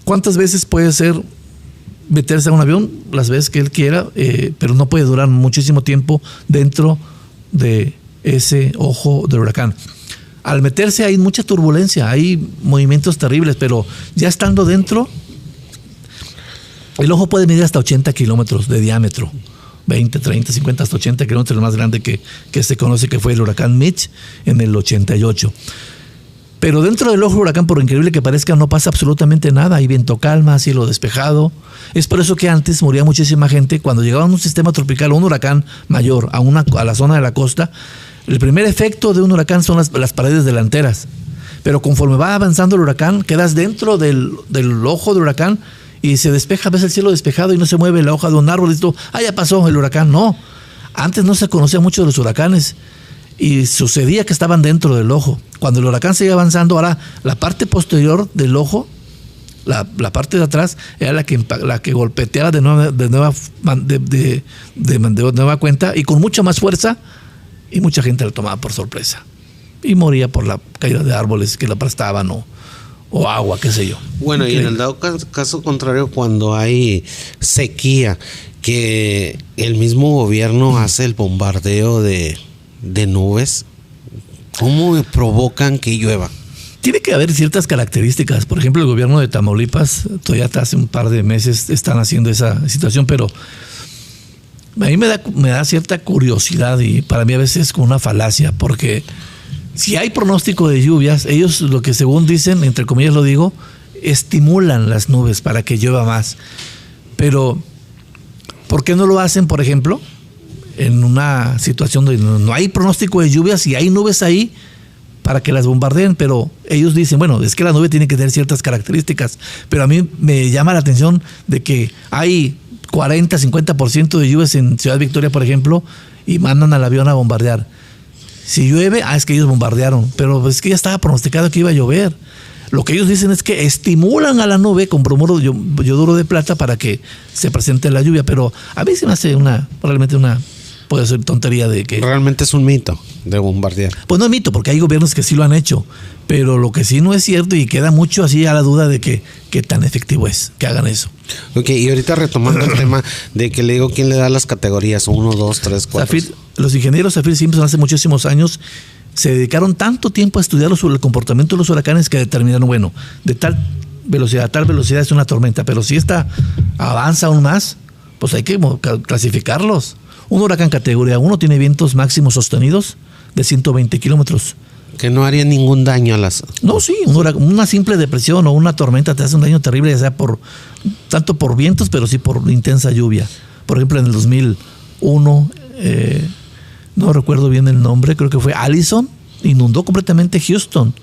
¿Cuántas veces puede ser meterse a un avión? Las veces que él quiera, pero no puede durar muchísimo tiempo dentro de ese ojo del huracán. Al meterse hay mucha turbulencia, hay movimientos terribles, pero ya estando dentro, el ojo puede medir hasta 80 kilómetros de diámetro. 20, 30, 50, hasta 80 kilómetros, el más grande que se conoce, que fue el huracán Mitch en el 88. Pero dentro del ojo del huracán, por increíble que parezca, no pasa absolutamente nada. Hay viento calma, cielo despejado. Es por eso que antes moría muchísima gente cuando llegaba un sistema tropical o un huracán mayor a la zona de la costa. El primer efecto de un huracán son las paredes delanteras. Pero conforme va avanzando el huracán, quedas dentro del ojo del huracán y se despeja, ves el cielo despejado y no se mueve la hoja de un árbol. Y tú, ya pasó el huracán. No, antes no se conocía mucho de los huracanes. Y sucedía que estaban dentro del ojo. Cuando el huracán seguía avanzando, ahora la parte posterior del ojo, la parte de atrás, era la que golpeteaba de nueva cuenta y con mucha más fuerza, y mucha gente la tomaba por sorpresa y moría por la caída de árboles que la aplastaban o agua, qué sé yo. Bueno, increíble. Y en el dado caso contrario, cuando hay sequía, que el mismo gobierno hace el bombardeo de nubes, ¿cómo provocan que llueva? Tiene que haber ciertas características. Por ejemplo, el gobierno de Tamaulipas, todavía hace un par de meses están haciendo esa situación, pero a mí me da cierta curiosidad, y para mí a veces es como una falacia, porque si hay pronóstico de lluvias, ellos lo que según dicen, entre comillas lo digo, estimulan las nubes para que llueva más. Pero ¿por qué no lo hacen, por ejemplo, en una situación donde no hay pronóstico de lluvias y hay nubes ahí para que las bombardeen? Pero ellos dicen, bueno, es que la nube tiene que tener ciertas características, pero a mí me llama la atención de que hay 40, 50% de lluvias en Ciudad Victoria, por ejemplo, y mandan al avión a bombardear. Si llueve, es que ellos bombardearon, pero es que ya estaba pronosticado que iba a llover. Lo que ellos dicen es que estimulan a la nube con bromuro yoduro de plata para que se presente la lluvia, pero a mí se me hace puede ser tontería de que... Realmente es un mito de bombardear. Pues no es mito, porque hay gobiernos que sí lo han hecho, pero lo que sí no es cierto, y queda mucho así a la duda de qué tan efectivo es que hagan eso. Ok, y ahorita retomando el tema de que le digo quién le da las categorías 1, 2, 3, 4. Los ingenieros Saffir-Simpson hace muchísimos años se dedicaron tanto tiempo a estudiar el comportamiento de los huracanes que determinaron, bueno, de tal velocidad es una tormenta, pero si esta avanza aún más, pues hay que clasificarlos. Un huracán categoría 1 tiene vientos máximos sostenidos de 120 kilómetros Que no haría ningún daño a las... No, sí, una simple depresión o una tormenta te hace un daño terrible, ya sea tanto por vientos, pero sí por intensa lluvia. Por ejemplo, en el 2001, no recuerdo bien el nombre, creo que fue Allison, inundó completamente Houston.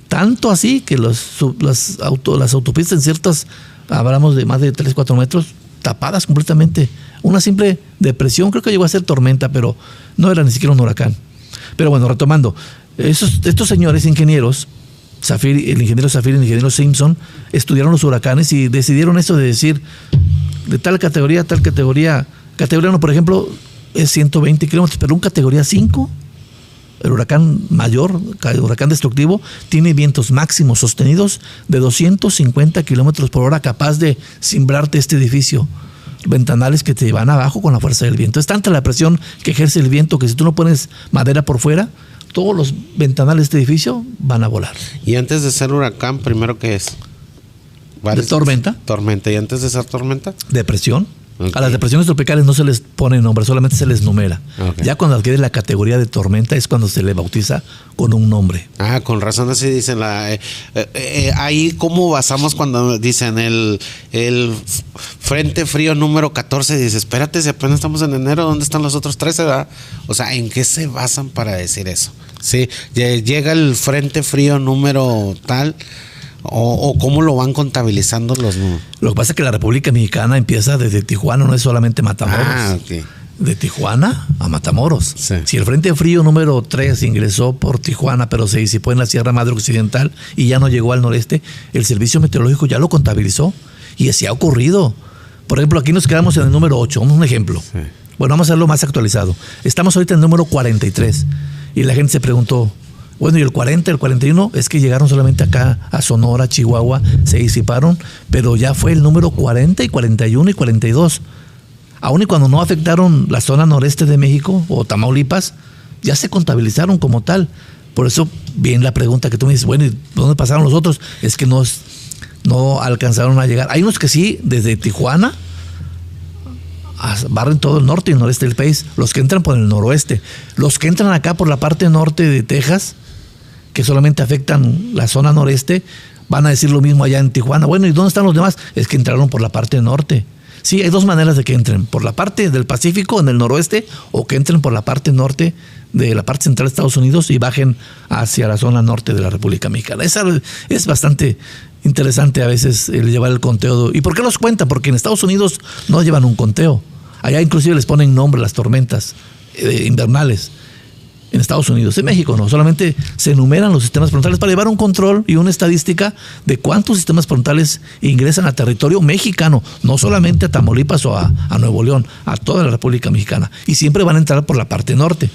Tanto así que las autopistas en ciertas, hablamos de más de 3, 4 metros, tapadas completamente. Una simple depresión, creo que llegó a ser tormenta, pero no era ni siquiera un huracán. Pero bueno, retomando, estos señores ingenieros, el ingeniero Zafir y el ingeniero Simpson, estudiaron los huracanes y decidieron eso de decir, de tal categoría, categoría 1, por ejemplo, es 120 kilómetros, pero un categoría 5, el huracán mayor, el huracán destructivo, tiene vientos máximos sostenidos de 250 kilómetros por hora, capaz de cimbrarte este edificio. Ventanales que te van abajo con la fuerza del viento. Es tanta la presión que ejerce el viento que si tú no pones madera por fuera, todos los ventanales de este edificio van a volar. Y antes de ser huracán, ¿primero qué es? ¿De tormenta? Tormenta. ¿Y antes de ser tormenta? Depresión. Okay. A las depresiones tropicales no se les pone nombre, solamente se les numera. Okay. Ya cuando adquiere la categoría de tormenta es cuando se le bautiza con un nombre. Ah, con razón así dicen. Ahí cómo basamos cuando dicen el frente frío número 14, dice, espérate, si apenas estamos en enero, ¿dónde están los otros 13? ¿Verdad? O sea, ¿en qué se basan para decir eso? Sí, llega el frente frío número tal... ¿O cómo lo van contabilizando los números? Lo que pasa es que la República Mexicana empieza desde Tijuana, no es solamente Matamoros. Ah, ok. De Tijuana a Matamoros. Sí. Si el Frente Frío número 3 ingresó por Tijuana, pero se disipó en la Sierra Madre Occidental y ya no llegó al noreste, el Servicio Meteorológico ya lo contabilizó y así ha ocurrido. Por ejemplo, aquí nos quedamos en el número 8, un ejemplo. Sí. Bueno, vamos a hacerlo más actualizado. Estamos ahorita en el número 43 y la gente se preguntó, bueno, y el 40, el 41, es que llegaron solamente acá a Sonora, Chihuahua, se disiparon, pero ya fue el número 40 y 41 y 42. Aún y cuando no afectaron la zona noreste de México o Tamaulipas, ya se contabilizaron como tal. Por eso, bien la pregunta que tú me dices, bueno, ¿y dónde pasaron los otros? Es que no alcanzaron a llegar. Hay unos que sí, desde Tijuana, barren todo el norte y el noreste del país, los que entran por el noroeste. Los que entran acá por la parte norte de Texas, que solamente afectan la zona noreste, van a decir lo mismo allá en Tijuana. Bueno, ¿y dónde están los demás? Es que entraron por la parte norte. Sí, hay dos maneras de que entren, por la parte del Pacífico, en el noroeste, o que entren por la parte norte de la parte central de Estados Unidos y bajen hacia la zona norte de la República Mexicana. Esa es bastante interesante a veces el llevar el conteo. ¿Y por qué los cuentan? Porque en Estados Unidos no llevan un conteo. Allá inclusive les ponen nombre a las tormentas invernales. En Estados Unidos, en México no, solamente se enumeran los sistemas frontales para llevar un control y una estadística de cuántos sistemas frontales ingresan a territorio mexicano, no solamente a Tamaulipas o a Nuevo León, a toda la República Mexicana. Y siempre van a entrar por la parte norte.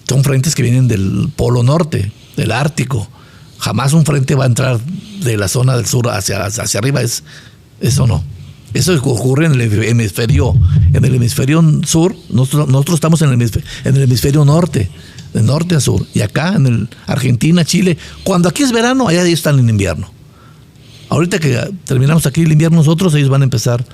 Son frentes que vienen del Polo Norte, del Ártico. Jamás un frente va a entrar de la zona del sur hacia arriba, eso no. Eso ocurre en el hemisferio sur. Nosotros estamos en el hemisferio norte, de norte a sur. Y acá, en Argentina, Chile, cuando aquí es verano, allá ellos están en invierno. Ahorita que terminamos aquí el invierno nosotros, ellos van a empezar.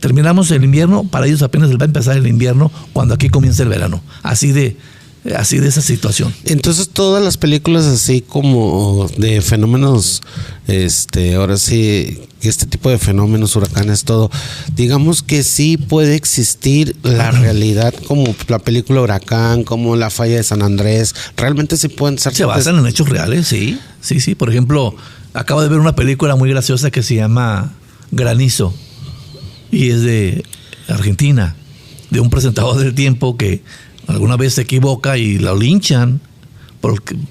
Terminamos el invierno, para ellos apenas les va a empezar el invierno cuando aquí comienza el verano. Así de esa situación. Entonces todas las películas así como de fenómenos, ahora sí, este tipo de fenómenos, huracanes, todo, digamos que sí puede existir la realidad, como la película Huracán, como la falla de San Andrés, realmente sí pueden ser. Se basan en hechos reales, sí. Por ejemplo, acabo de ver una película muy graciosa que se llama Granizo y es de Argentina, de un presentador del tiempo que alguna vez se equivoca y lo linchan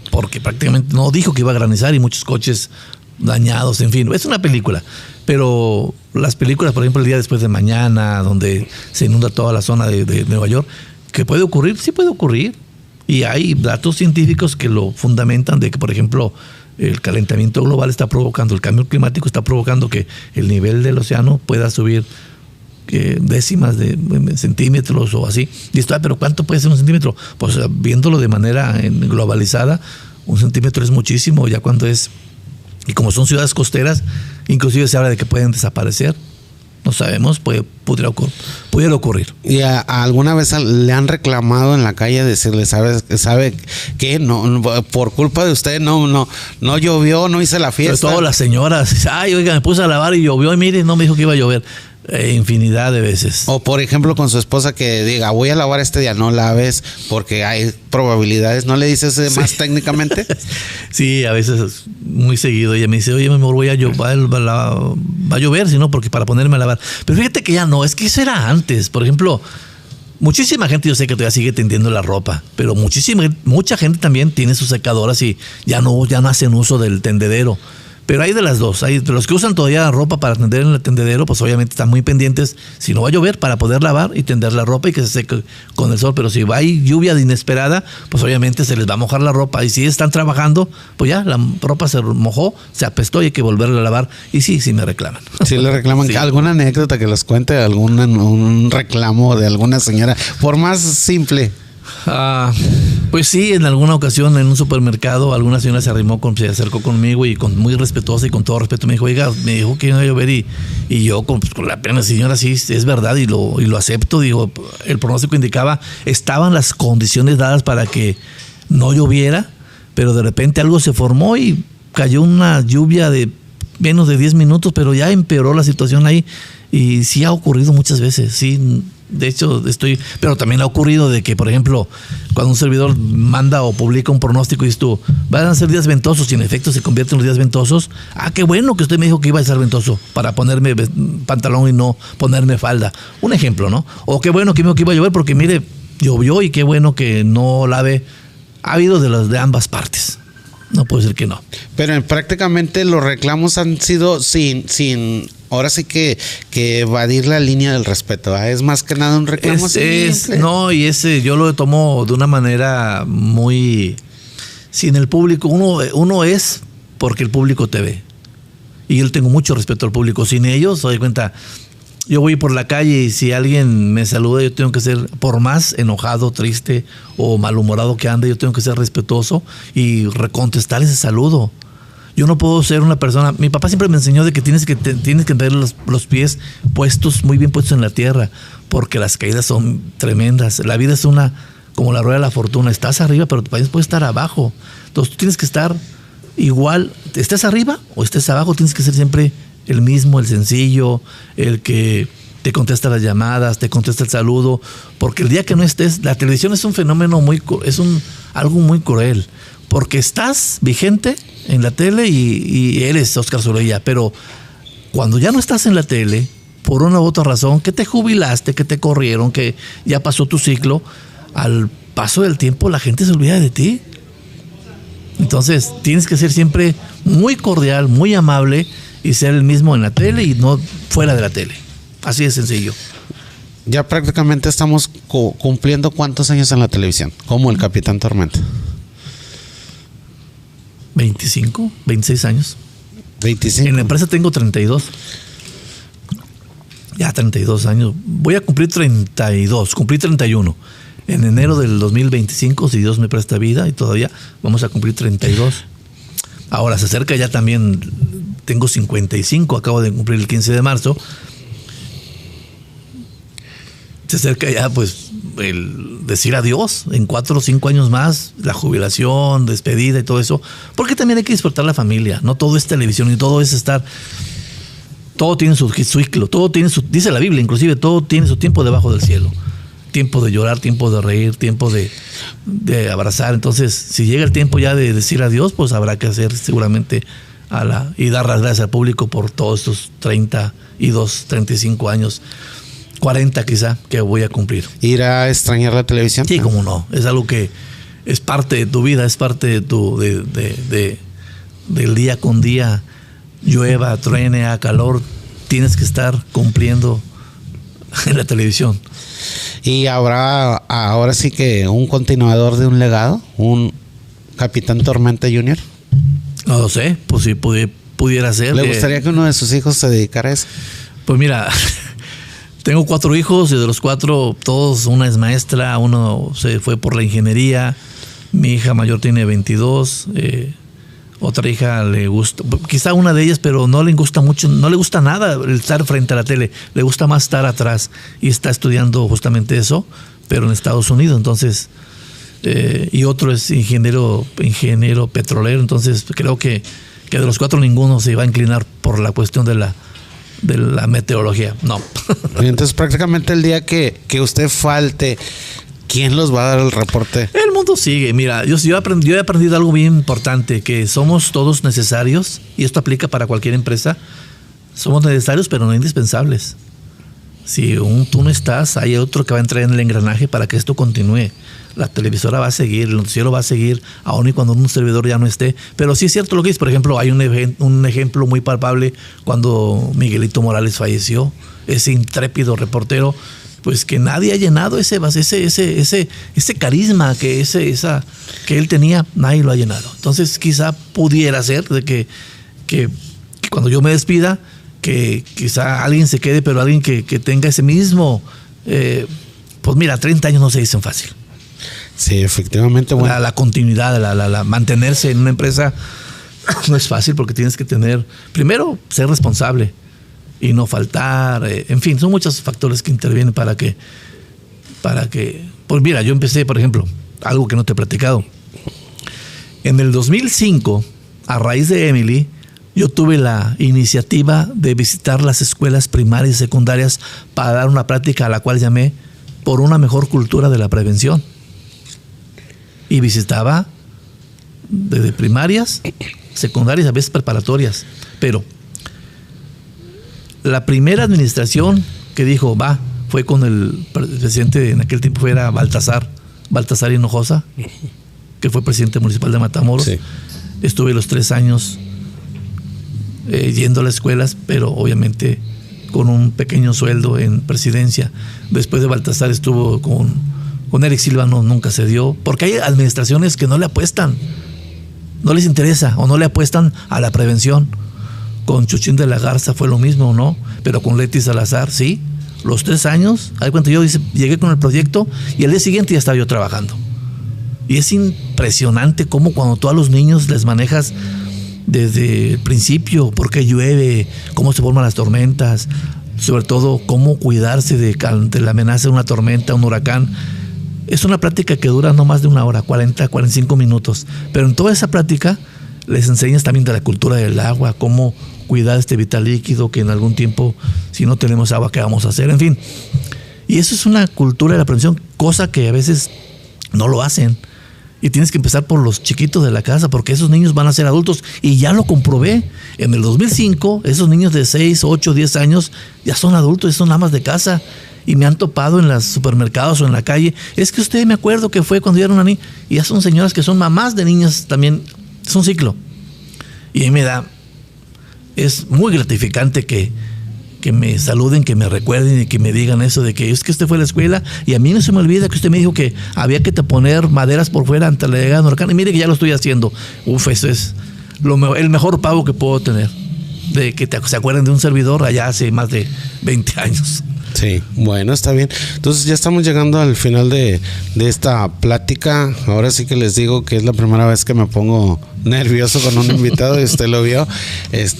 porque prácticamente no dijo que iba a granizar y muchos coches dañados, en fin. Es una película, pero las películas, por ejemplo, El día después de mañana, donde se inunda toda la zona de Nueva York, ¿que puede ocurrir? Sí puede ocurrir. Y hay datos científicos que lo fundamentan de que, por ejemplo, el calentamiento global está provocando, el cambio climático está provocando que el nivel del océano pueda subir décimas de centímetros o así. Y esto, pero ¿cuánto puede ser un centímetro? Pues viéndolo de manera globalizada, un centímetro es muchísimo, ya cuando es, y como son ciudades costeras, inclusive se habla de que pueden desaparecer No sabemos, pudiera ocurrir. ¿Y alguna vez le han reclamado en la calle decirle, sabe qué? No, por culpa de usted no llovió, no hice la fiesta? Sobre todo las señoras, ay, oiga, me puse a lavar y llovió y mire, no me dijo que iba a llover. Infinidad de veces. O por ejemplo con su esposa que diga, voy a lavar este día, no laves porque hay probabilidades, ¿no le dices más técnicamente? Sí, a veces muy seguido ella me dice, oye, mi amor, va a llover, si no, porque para ponerme a lavar. Pero fíjate que ya no, es que eso era antes. Por ejemplo, muchísima gente, yo sé que todavía sigue tendiendo la ropa, pero mucha gente también tiene sus secadoras y ya no hacen uso del tendedero. Pero hay de las dos, hay de los que usan todavía ropa para tender en el tendedero, pues obviamente están muy pendientes si no va a llover para poder lavar y tender la ropa y que se seque con el sol. Pero si va hay lluvia de inesperada, pues obviamente se les va a mojar la ropa. Y si están trabajando, pues ya la ropa se mojó, se apestó y hay que volverla a lavar. Y sí me reclaman. Sí le reclaman. Sí. ¿Alguna anécdota que les cuente? ¿Un reclamo de alguna señora? Por más simple. Pues sí, en alguna ocasión en un supermercado alguna señora se acercó conmigo y muy respetuosa y con todo respeto me dijo, oiga, me dijo que iba a llover y yo con la pena, señora, sí, es verdad y lo acepto. Digo, el pronóstico indicaba, estaban las condiciones dadas para que no lloviera, pero de repente algo se formó y cayó una lluvia de menos de 10 minutos, pero ya empeoró la situación ahí y sí ha ocurrido muchas veces, sí. De hecho, pero también ha ocurrido de que, por ejemplo, cuando un servidor manda o publica un pronóstico y dices tú, van a ser días ventosos y en efecto se convierten en los días ventosos. Qué bueno que usted me dijo que iba a ser ventoso para ponerme pantalón y no ponerme falda. Un ejemplo, ¿no? O qué bueno que me dijo que iba a llover porque mire, llovió y qué bueno que no lave. Ha habido de ambas partes. No puedo decir que no. Pero prácticamente los reclamos han sido sin ahora sí que evadir la línea del respeto. Es más que nada un reclamo simple. No, y yo lo tomo de una manera muy... Sin el público, uno es porque el público te ve. Y yo tengo mucho respeto al público. Sin ellos, doy cuenta, yo voy por la calle y si alguien me saluda, yo tengo que ser, por más enojado, triste o malhumorado que ande, yo tengo que ser respetuoso y recontestar ese saludo. Yo no puedo ser una persona... Mi papá siempre me enseñó de que tienes que tener los pies muy bien puestos en la tierra, porque las caídas son tremendas. La vida es como la rueda de la fortuna. Estás arriba, pero también puedes estar abajo. Entonces tú tienes que estar igual. Estés arriba o estés abajo, tienes que ser siempre el mismo, el sencillo, el que te contesta las llamadas, te contesta el saludo. Porque el día que no estés... La televisión es un fenómeno algo muy cruel. Porque estás vigente en la tele y eres Óscar Zorrilla, pero cuando ya no estás en la tele, por una u otra razón, que te jubilaste, que te corrieron, que ya pasó tu ciclo, al paso del tiempo la gente se olvida de ti. Entonces tienes que ser siempre muy cordial, muy amable y ser el mismo en la tele y no fuera de la tele. Así de sencillo. Ya prácticamente estamos cumpliendo ¿cuántos años en la televisión? Como el Capitán Tormenta. 25, 26 años. 25. En la empresa tengo 32. Ya 32 años. Voy a cumplir 32, cumplí 31. En enero del 2025, si Dios me presta vida, y todavía vamos a cumplir 32. Ahora se acerca ya también, tengo 55, acabo de cumplir el 15 de marzo. Se acerca ya pues el decir adiós en 4 o 5 años más, la jubilación, despedida y todo eso, porque también hay que disfrutar la familia, no todo es televisión y todo es todo tiene su ciclo, dice la Biblia inclusive, todo tiene su tiempo debajo del cielo, tiempo de llorar, tiempo de reír, tiempo de abrazar. Entonces si llega el tiempo ya de decir adiós, pues habrá que hacer seguramente y dar las gracias al público por todos estos 32, 35 años, 40 quizá, que voy a cumplir. ¿Ir a extrañar la televisión? Sí, cómo no. Es algo que es parte de tu vida, es parte de del día con día. Llueva, truene, a calor, tienes que estar cumpliendo en la televisión. ¿Y habrá ahora sí que un continuador de un legado? ¿Un Capitán Tormenta Junior? No lo sé, pues si pudiera ser. ¿Le gustaría que uno de sus hijos se dedicara a eso? Pues mira... Tengo 4 hijos y de los 4, todos, una es maestra, uno se fue por la ingeniería, mi hija mayor tiene 22, Otra hija le gusta, quizá una de ellas, pero no le gusta mucho, no le gusta nada el estar frente a la tele. Le gusta más estar atrás y está estudiando justamente eso, pero en Estados Unidos. Entonces, y otro es ingeniero petrolero. Entonces, creo que de los 4 ninguno se va a inclinar por la cuestión de la meteorología. No. Entonces, prácticamente el día que usted falte, ¿quién los va a dar el reporte? El mundo sigue. Mira, yo he aprendido algo bien importante, que somos todos necesarios, y esto aplica para cualquier empresa. Somos necesarios, pero no indispensables. Si tú no estás, hay otro que va a entrar en el engranaje para que esto continúe. La televisora va a seguir, el noticiero va a seguir, aun y cuando un servidor ya no esté. Pero sí es cierto lo que dice. Por ejemplo, hay un ejemplo muy palpable cuando Miguelito Morales falleció, ese intrépido reportero, pues que nadie ha llenado ese carisma que él tenía, nadie lo ha llenado. Entonces quizá pudiera ser de que cuando yo me despida, que quizá alguien se quede, pero alguien que tenga ese mismo, pues mira, 30 años no se dicen fácil. Sí, efectivamente. Bueno. La continuidad, la mantenerse en una empresa no es fácil, porque tienes que tener, primero, ser responsable y no faltar, en fin, son muchos factores que intervienen para que, pues mira, yo empecé, por ejemplo, algo que no te he platicado. En el 2005, a raíz de Emily, yo tuve la iniciativa de visitar las escuelas primarias y secundarias para dar una plática a la cual llamé Por una mejor cultura de la prevención. Y visitaba desde primarias, secundarias, a veces preparatorias. Pero la primera administración que dijo, fue con el presidente, en aquel tiempo era Baltasar Hinojosa, que fue presidente municipal de Matamoros. Sí. Estuve los 3 años yendo a las escuelas, pero obviamente con un pequeño sueldo en presidencia. Después de Baltasar estuvo con Eric Silva, nunca se dio, porque hay administraciones que no le apuestan, no les interesa o no le apuestan a la prevención. Con Chuchín de la Garza fue lo mismo, ¿no? Pero con Leti Salazar, sí, los 3 años, hay cuenta, yo llegué con el proyecto y al día siguiente ya estaba yo trabajando. Y es impresionante cómo cuando tú a los niños les manejas desde el principio, por qué llueve, cómo se forman las tormentas, sobre todo cómo cuidarse de la amenaza de una tormenta, un huracán. Es una plática que dura no más de 1 hora, 40, 45 minutos. Pero en toda esa plática les enseñas también de la cultura del agua, cómo cuidar este vital líquido, que en algún tiempo, si no tenemos agua, ¿qué vamos a hacer? En fin. Y eso es una cultura de la prevención, cosa que a veces no lo hacen. Y tienes que empezar por los chiquitos de la casa, porque esos niños van a ser adultos. Y ya lo comprobé. En el 2005, esos niños de 6, 8, 10 años ya son adultos, ya son amas de casa. Y me han topado en los supermercados o en la calle. Es que usted, me acuerdo que fue cuando yo era una niña. Y ya son señoras que son mamás de niñas también. Es un ciclo. Y a mí es muy gratificante que me saluden, que me recuerden y que me digan eso de que es que usted fue a la escuela y a mí no se me olvida que usted me dijo que había que poner maderas por fuera ante la llegada de un huracán, y mire que ya lo estoy haciendo. Eso es el mejor pago que puedo tener, de que se acuerden de un servidor allá hace más de 20 años. Sí, bueno, está bien. Entonces ya estamos llegando al final de esta plática. Ahora sí que les digo que es la primera vez que me pongo nervioso con un invitado y usted lo vio.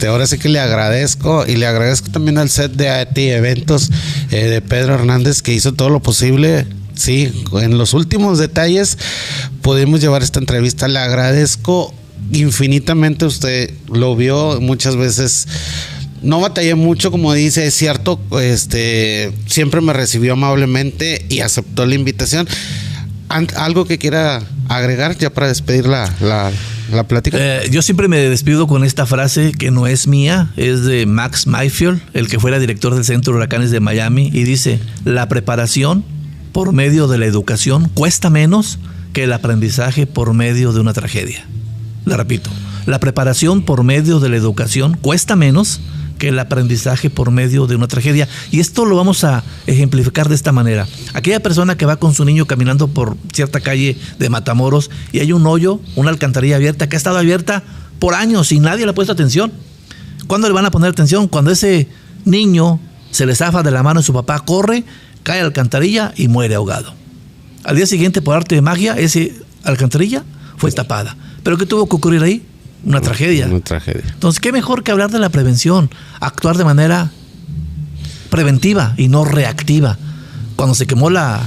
Ahora sí que le agradezco, y le agradezco también al set de AETI Eventos de Pedro Hernández, que hizo todo lo posible. Sí, en los últimos detalles pudimos llevar esta entrevista. Le agradezco infinitamente. Usted lo vio muchas veces. No batallé mucho, como dice, es cierto, siempre me recibió amablemente y aceptó la invitación. ¿Algo que quiera agregar ya para despedir la plática? Yo siempre me despido con esta frase que no es mía, es de Max Mayfield, el que fuera director del Centro de Huracanes de Miami, y dice: la preparación por medio de la educación cuesta menos que el aprendizaje por medio de una tragedia. La repito, la preparación por medio de la educación cuesta menos que el aprendizaje por medio de una tragedia. Y esto lo vamos a ejemplificar de esta manera. Aquella persona que va con su niño caminando por cierta calle de Matamoros y hay un hoyo, una alcantarilla abierta que ha estado abierta por años y nadie le ha puesto atención. ¿Cuándo le van a poner atención? Cuando ese niño se le zafa de la mano de su papá, corre, cae a la alcantarilla y muere ahogado. Al día siguiente, por arte de magia, esa alcantarilla fue tapada. ¿Pero qué tuvo que ocurrir ahí? una tragedia. Una tragedia. Entonces, ¿qué mejor que hablar de la prevención? Actuar de manera preventiva y no reactiva. Cuando se quemó en la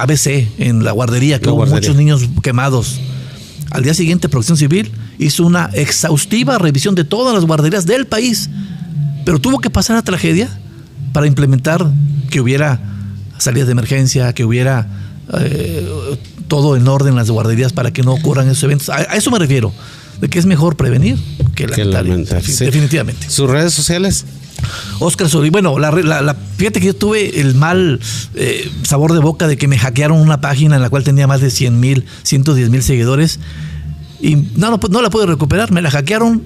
ABC, en la guardería, que hubo muchos niños quemados, al día siguiente Protección Civil hizo una exhaustiva revisión de todas las guarderías del país, pero tuvo que pasar la tragedia para implementar que hubiera salidas de emergencia, que hubiera todo en orden en las guarderías para que no ocurran esos eventos. A eso me refiero, de que es mejor prevenir que lamentar. Sí. Definitivamente. ¿Sus redes sociales? Oscar Sorín. Bueno, fíjate que yo tuve el mal sabor de boca de que me hackearon una página en la cual tenía más de 100,000, 110,000 seguidores y no la pude recuperar. Me la hackearon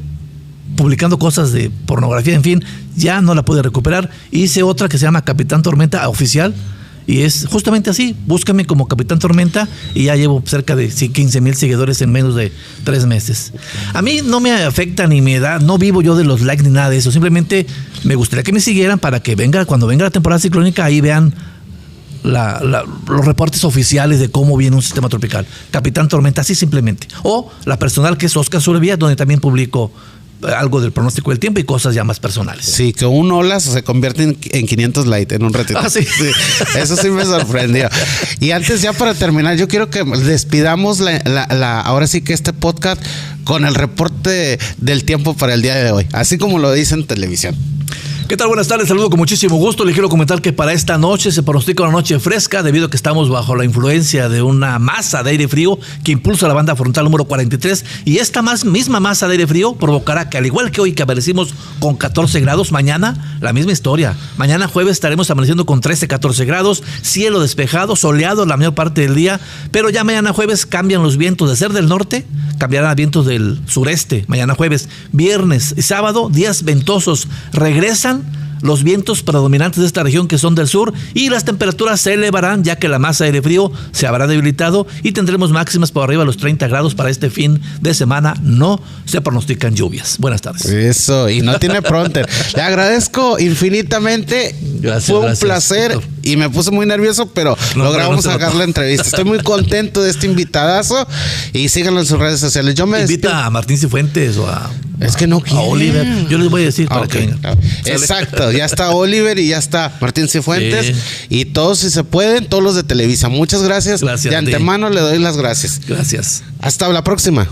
publicando cosas de pornografía, en fin, ya no la pude recuperar. Hice otra que se llama Capitán Tormenta Oficial y es justamente así. Búscame como Capitán Tormenta y ya llevo cerca de 15,000 seguidores en menos de 3 meses. A mí no me afecta ni me da, no vivo yo de los likes ni nada de eso. Simplemente me gustaría que me siguieran para que cuando venga la temporada ciclónica, ahí vean los reportes oficiales de cómo viene un sistema tropical. Capitán Tormenta, así simplemente. O la personal, que es Oscar Sorín, donde también publico algo del pronóstico del tiempo y cosas ya más personales. Sí, que un olas se convierte en 500 light en un ratito. Sí. Sí, eso sí me sorprendió. Y antes, ya para terminar, yo quiero que despidamos ahora sí que este podcast con el reporte del tiempo para el día de hoy, así como lo dice en televisión. ¿Qué tal? Buenas tardes, saludo con muchísimo gusto. Les quiero comentar que para esta noche se pronostica una noche fresca debido a que estamos bajo la influencia de una masa de aire frío que impulsa la banda frontal número 43 y esta misma masa de aire frío provocará que, al igual que hoy que amanecimos con 14 grados, mañana la misma historia. Mañana jueves estaremos amaneciendo con 13, 14 grados, cielo despejado, soleado la mayor parte del día, pero ya mañana jueves cambian los vientos de ser del norte, cambiarán a vientos del sureste. Mañana jueves, viernes y sábado, días ventosos, regresan los vientos predominantes de esta región que son del sur y las temperaturas se elevarán ya que la masa de aire frío se habrá debilitado y tendremos máximas por arriba de los 30 grados para este fin de semana. No se pronostican lluvias. Buenas tardes. Eso, y no tiene pronter. Le agradezco infinitamente. Gracias, fue un placer, Víctor. Y me puse muy nervioso, pero logramos sacar la entrevista. Estoy muy contento de este invitadazo y síganlo en sus redes sociales. Yo me invita a Martín Cifuentes o a... Es que no quiere. A Oliver. Yo les voy a decir para que vengan. Exacto. Ya está Oliver y ya está Martín Cifuentes. Sí. Y todos, si se pueden, todos los de Televisa. Muchas gracias. Gracias. De antemano le doy las gracias. Gracias. Hasta la próxima.